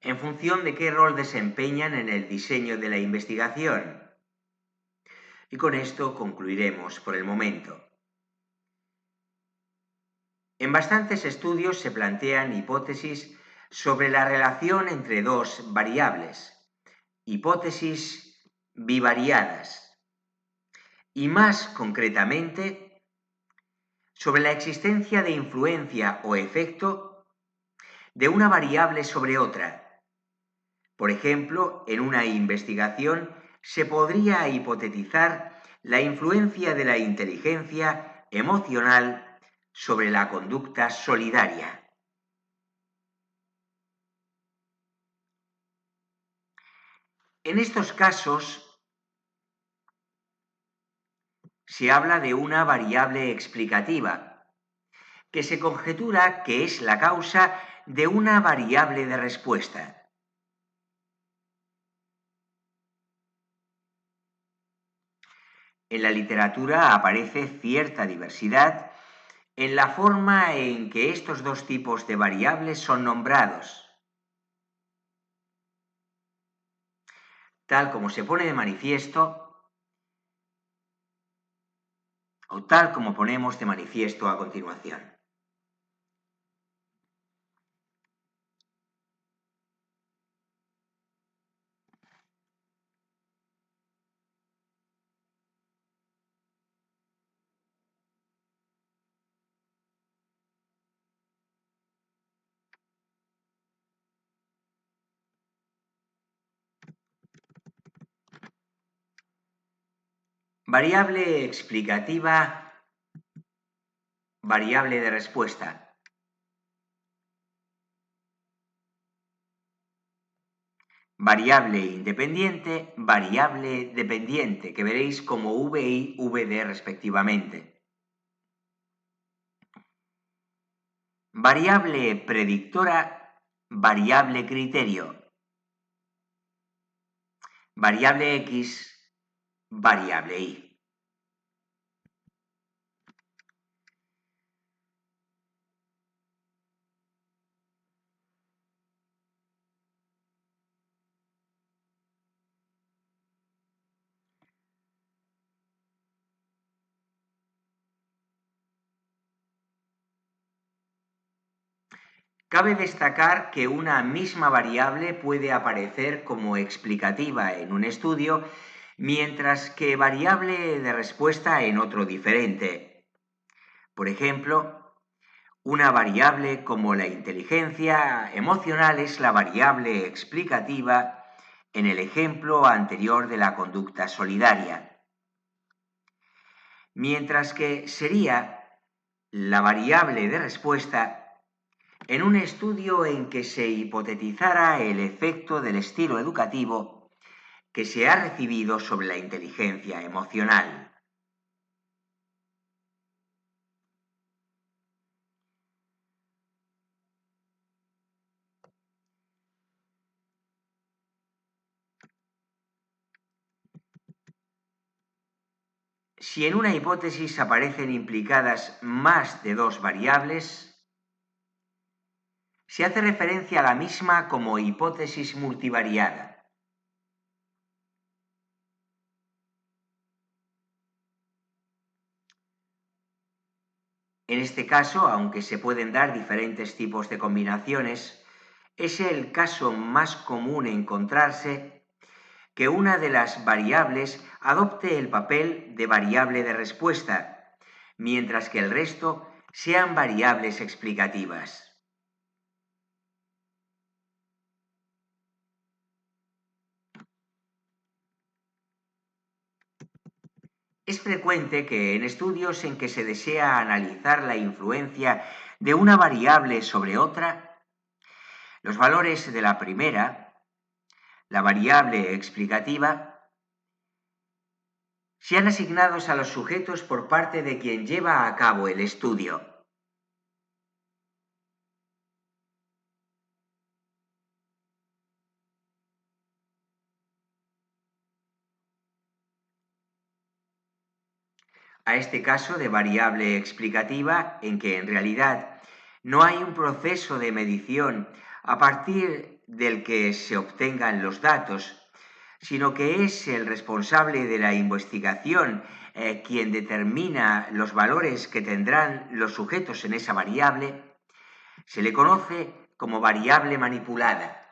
En función de qué rol desempeñan en el diseño de la investigación. Y con esto concluiremos por el momento. En bastantes estudios se plantean hipótesis sobre la relación entre dos variables, hipótesis bivariadas, y más concretamente sobre la existencia de influencia o efecto de una variable sobre otra. Por ejemplo, en una investigación se podría hipotetizar la influencia de la inteligencia emocional sobre la conducta solidaria. En estos casos se habla de una variable explicativa, que se conjetura que es la causa de una variable de respuesta. En la literatura aparece cierta diversidad en la forma en que estos dos tipos de variables son nombrados. Tal como se pone de manifiesto, o tal como ponemos de manifiesto a continuación. Variable explicativa, variable de respuesta. Variable independiente, variable dependiente, que veréis como VI, VD respectivamente. Variable predictora, variable criterio. Variable X, variable Y. Cabe destacar que una misma variable puede aparecer como explicativa en un estudio, mientras que variable de respuesta en otro diferente. Por ejemplo, una variable como la inteligencia emocional es la variable explicativa en el ejemplo anterior de la conducta solidaria, mientras que sería la variable de respuesta en un estudio en que se hipotetizara el efecto del estilo educativo que se ha recibido sobre la inteligencia emocional. Si en una hipótesis aparecen implicadas más de dos variables, se hace referencia a la misma como hipótesis multivariada. En este caso, aunque se pueden dar diferentes tipos de combinaciones, es el caso más común encontrarse que una de las variables adopte el papel de variable de respuesta, mientras que el resto sean variables explicativas. Es frecuente que en estudios en que se desea analizar la influencia de una variable sobre otra, los valores de la primera, la variable explicativa, sean asignados a los sujetos por parte de quien lleva a cabo el estudio. A este caso de variable explicativa, en que en realidad no hay un proceso de medición a partir del que se obtengan los datos, sino que es el responsable de la investigación quien determina los valores que tendrán los sujetos en esa variable, se le conoce como variable manipulada.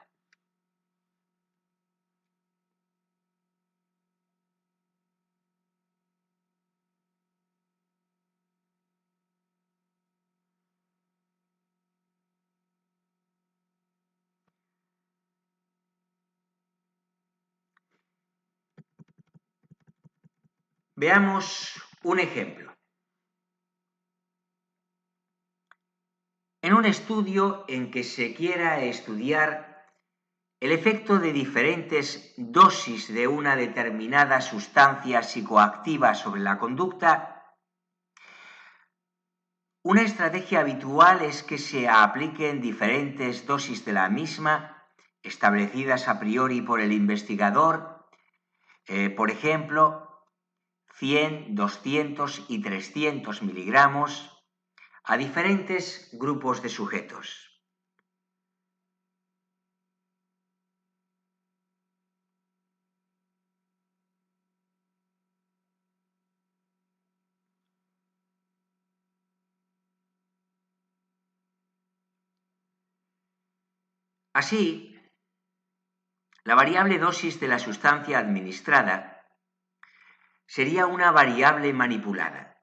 Veamos un ejemplo. En un estudio en que se quiera estudiar el efecto de diferentes dosis de una determinada sustancia psicoactiva sobre la conducta, una estrategia habitual es que se apliquen diferentes dosis de la misma, establecidas a priori por el investigador, por ejemplo, 100, 200 y 300 miligramos, a diferentes grupos de sujetos. Así, la variable dosis de la sustancia administrada sería una variable manipulada.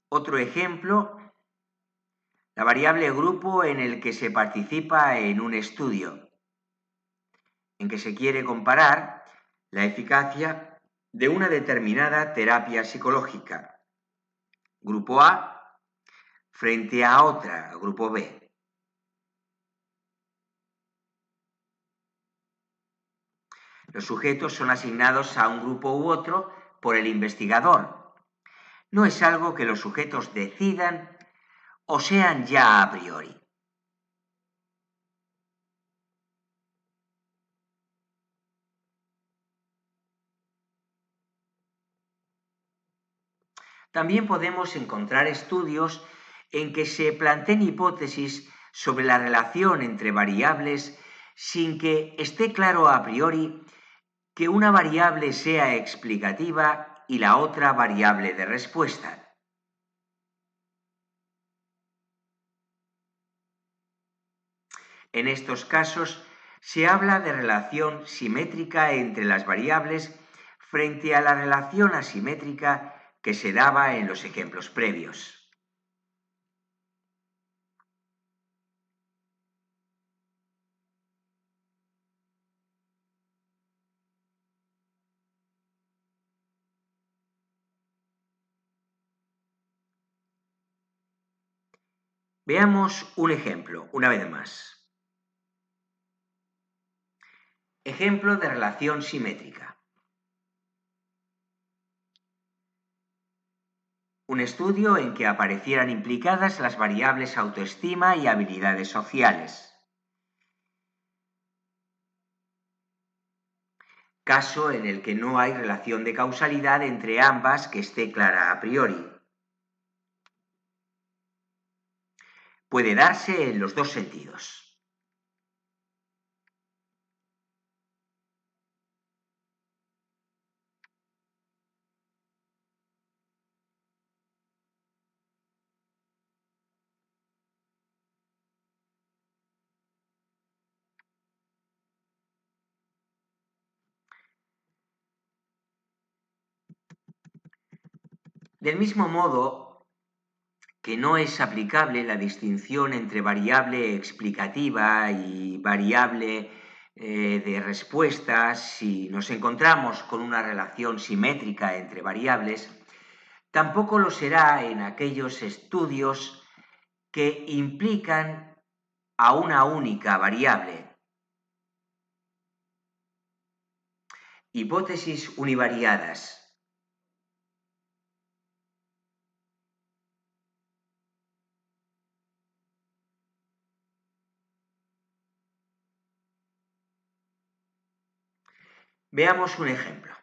Otro ejemplo, la variable grupo en el que se participa en un estudio. en que se quiere comparar la eficacia de una determinada terapia psicológica, grupo A, frente a otra, grupo B. Los sujetos son asignados a un grupo u otro por el investigador. No es algo que los sujetos decidan o sean ya a priori. También podemos encontrar estudios en que se planteen hipótesis sobre la relación entre variables sin que esté claro a priori que una variable sea explicativa y la otra variable de respuesta. En estos casos se habla de relación simétrica entre las variables frente a la relación asimétrica que se daba en los ejemplos previos. Veamos un ejemplo, una vez más. Ejemplo de relación simétrica. Un estudio en que aparecieran implicadas las variables autoestima y habilidades sociales. Caso en el que no hay relación de causalidad entre ambas que esté clara a priori. Puede darse en los dos sentidos. Del mismo modo que no es aplicable la distinción entre variable explicativa y variable de respuesta si nos encontramos con una relación simétrica entre variables, tampoco lo será en aquellos estudios que implican a una única variable. Hipótesis univariadas. Veamos un ejemplo.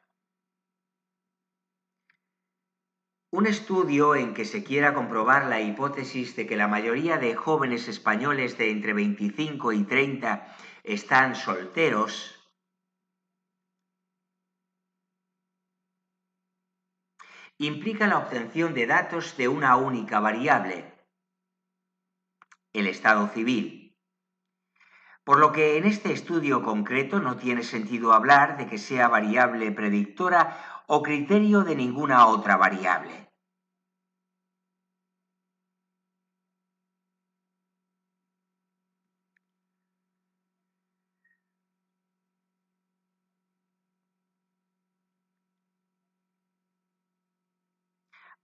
Un estudio en que se quiera comprobar la hipótesis de que la mayoría de jóvenes españoles de entre 25 y 30 están solteros implica la obtención de datos de una única variable, el estado civil. Por lo que en este estudio concreto no tiene sentido hablar de que sea variable predictora o criterio de ninguna otra variable.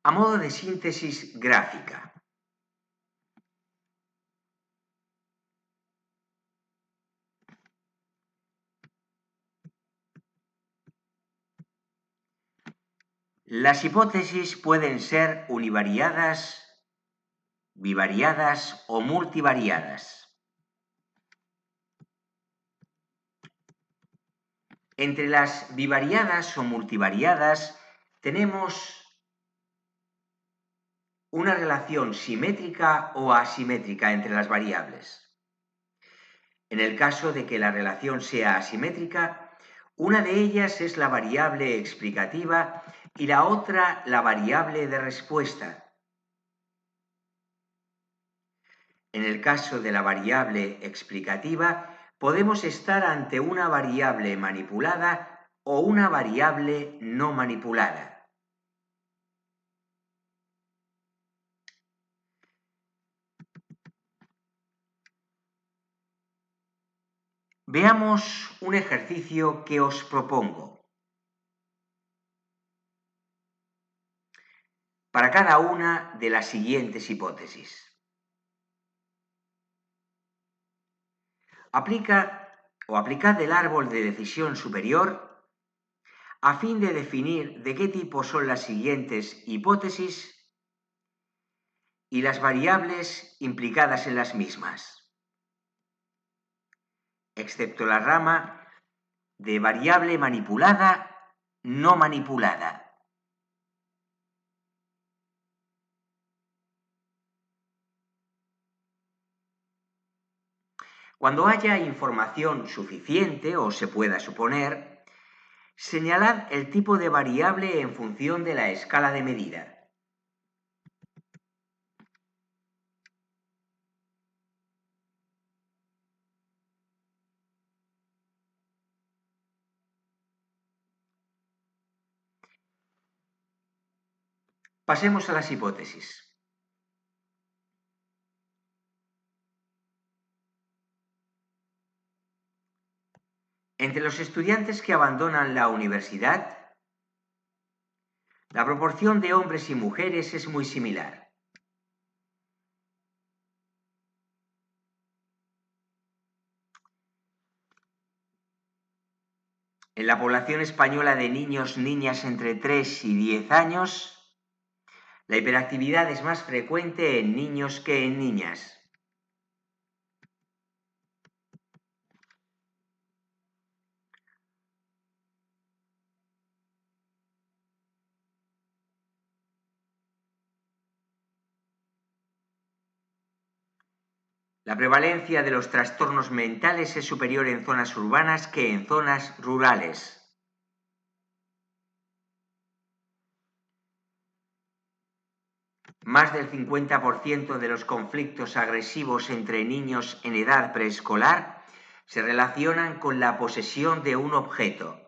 A modo de síntesis gráfica, las hipótesis pueden ser univariadas, bivariadas o multivariadas. Entre las bivariadas o multivariadas tenemos una relación simétrica o asimétrica entre las variables. En el caso de que la relación sea asimétrica, una de ellas es la variable explicativa y la otra la variable de respuesta. En el caso de la variable explicativa, podemos estar ante una variable manipulada o una variable no manipulada. Veamos un ejercicio que os propongo. Para cada una de las siguientes hipótesis. Aplicad el árbol de decisión superior a fin de definir de qué tipo son las siguientes hipótesis y las variables implicadas en las mismas, excepto la rama de variable manipulada, no manipulada. Cuando haya información suficiente, o se pueda suponer, señalad el tipo de variable en función de la escala de medida. Pasemos a las hipótesis. Entre los estudiantes que abandonan la universidad, la proporción de hombres y mujeres es muy similar. En la población española de niños-niñas entre 3 y 10 años, la hiperactividad es más frecuente en niños que en niñas. La prevalencia de los trastornos mentales es superior en zonas urbanas que en zonas rurales. Más del 50% de los conflictos agresivos entre niños en edad preescolar se relacionan con la posesión de un objeto.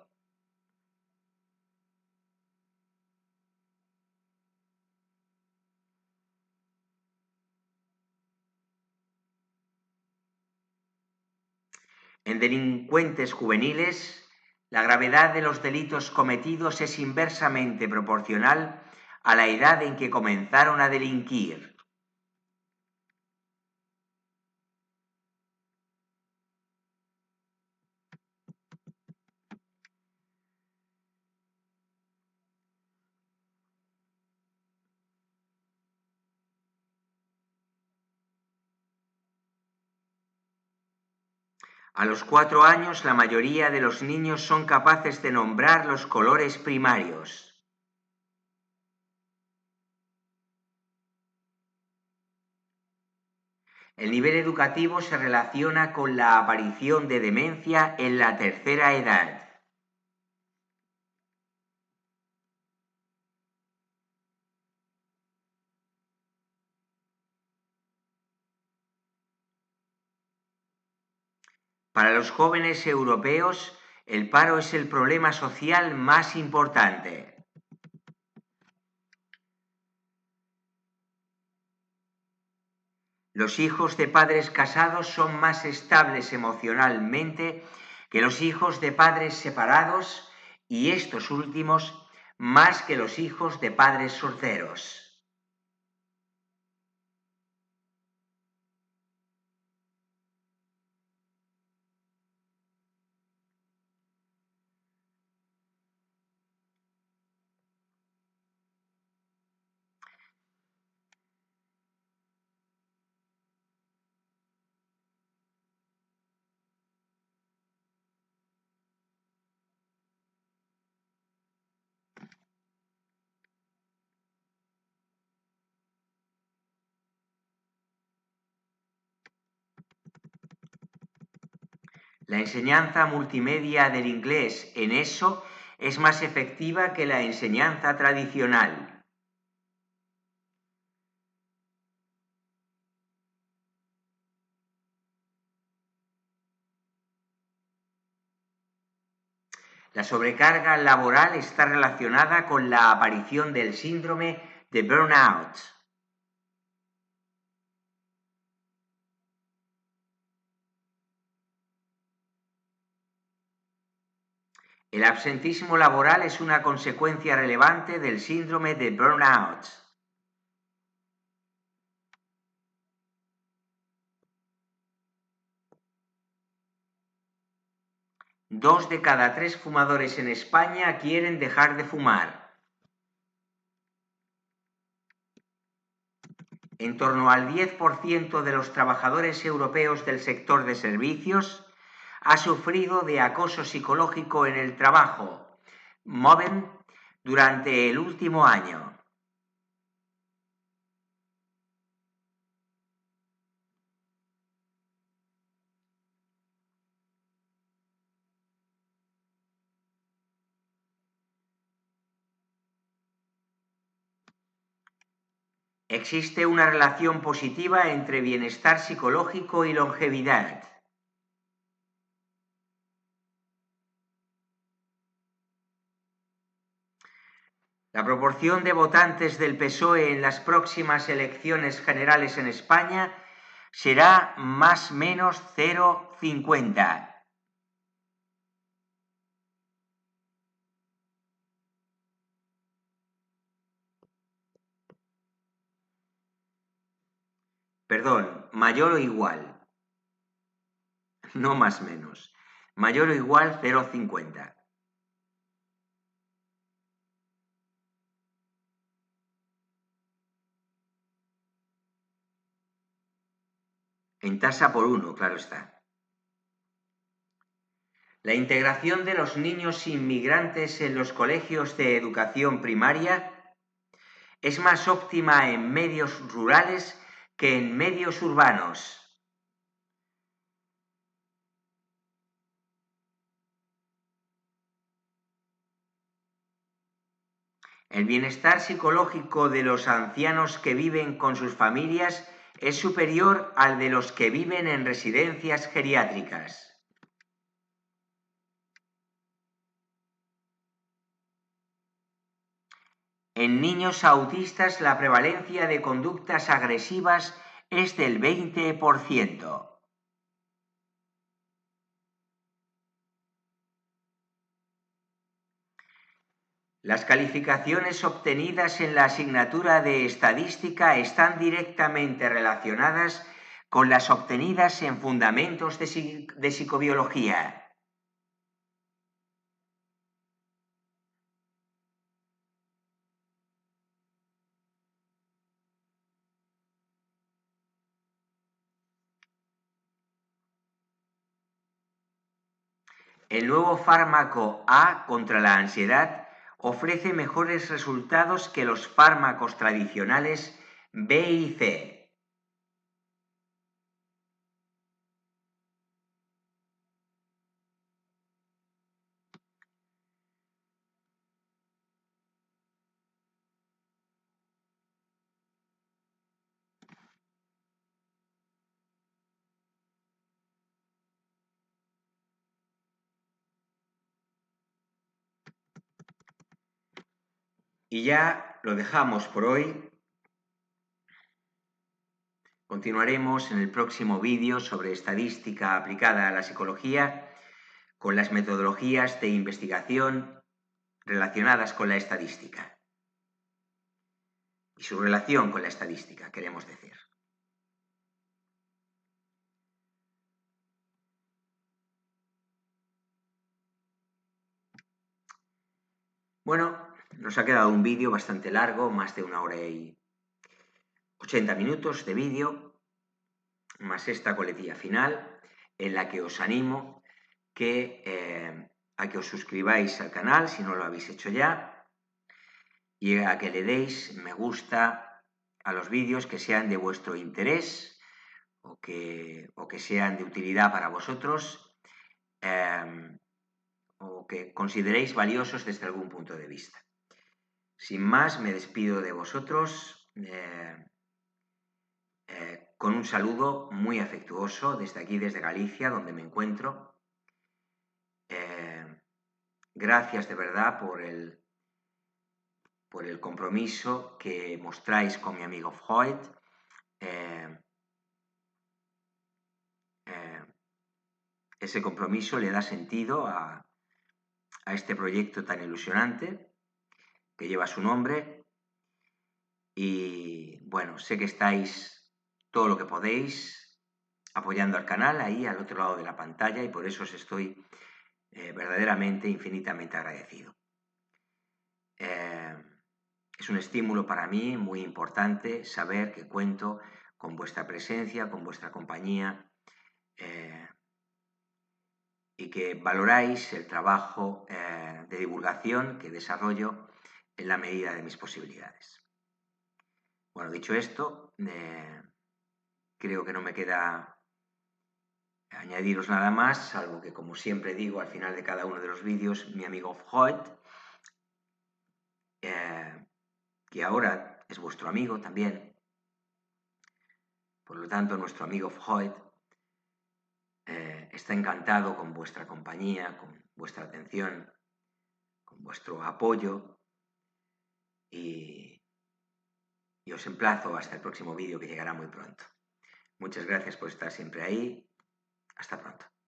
En delincuentes juveniles, la gravedad de los delitos cometidos es inversamente proporcional a la edad en que comenzaron a delinquir. A los 4 años, la mayoría de los niños son capaces de nombrar los colores primarios. El nivel educativo se relaciona con la aparición de demencia en la tercera edad. Para los jóvenes europeos, el paro es el problema social más importante. Los hijos de padres casados son más estables emocionalmente que los hijos de padres separados y estos últimos más que los hijos de padres solteros. La enseñanza multimedia del inglés en ESO es más efectiva que la enseñanza tradicional. La sobrecarga laboral está relacionada con la aparición del síndrome de burnout. El absentismo laboral es una consecuencia relevante del síndrome de burnout. Dos de cada tres fumadores en España quieren dejar de fumar. En torno al 10% de los trabajadores europeos del sector de servicios ha sufrido de acoso psicológico en el trabajo, mobbing, durante el último año. Existe una relación positiva entre bienestar psicológico y longevidad. La proporción de votantes del PSOE en las próximas elecciones generales en España será más o menos 0,50. Perdón, mayor o igual. No más menos. Mayor o igual 0,50. En tasa por 1, claro está. La integración de los niños inmigrantes en los colegios de educación primaria es más óptima en medios rurales que en medios urbanos. El bienestar psicológico de los ancianos que viven con sus familias es superior al de los que viven en residencias geriátricas. En niños autistas la prevalencia de conductas agresivas es del 20%. Las calificaciones obtenidas en la asignatura de estadística están directamente relacionadas con las obtenidas en fundamentos de psicobiología. El nuevo fármaco A contra la ansiedad ofrece mejores resultados que los fármacos tradicionales B y C. Y ya lo dejamos por hoy. Continuaremos en el próximo vídeo sobre estadística aplicada a la psicología con las metodologías de investigación relacionadas con la estadística y su relación con la estadística, queremos decir. Bueno, nos ha quedado un vídeo bastante largo, más de 1 hora y 80 minutos de vídeo, más esta coletilla final, en la que os animo a que os suscribáis al canal si no lo habéis hecho ya y a que le deis me gusta a los vídeos que sean de vuestro interés o que sean de utilidad para vosotros o que consideréis valiosos desde algún punto de vista. Sin más, me despido de vosotros con un saludo muy afectuoso desde aquí, desde Galicia, donde me encuentro. Gracias de verdad por el compromiso que mostráis con mi amigo Freud. Ese compromiso le da sentido a a este proyecto tan ilusionante que lleva su nombre. Y bueno, sé que estáis todo lo que podéis apoyando al canal ahí al otro lado de la pantalla y por eso os estoy verdaderamente, infinitamente agradecido. Es un estímulo para mí muy importante saber que cuento con vuestra presencia, con vuestra compañía y que valoráis el trabajo de divulgación que desarrollo en la medida de mis posibilidades. Bueno, dicho esto, creo que no me queda añadiros nada más, salvo que, como siempre digo al final de cada uno de los vídeos, mi amigo Freud, que ahora es vuestro amigo también, por lo tanto nuestro amigo Freud está encantado con vuestra compañía, con vuestra atención, con vuestro apoyo y os emplazo hasta el próximo vídeo que llegará muy pronto. Muchas gracias por estar siempre ahí. Hasta pronto.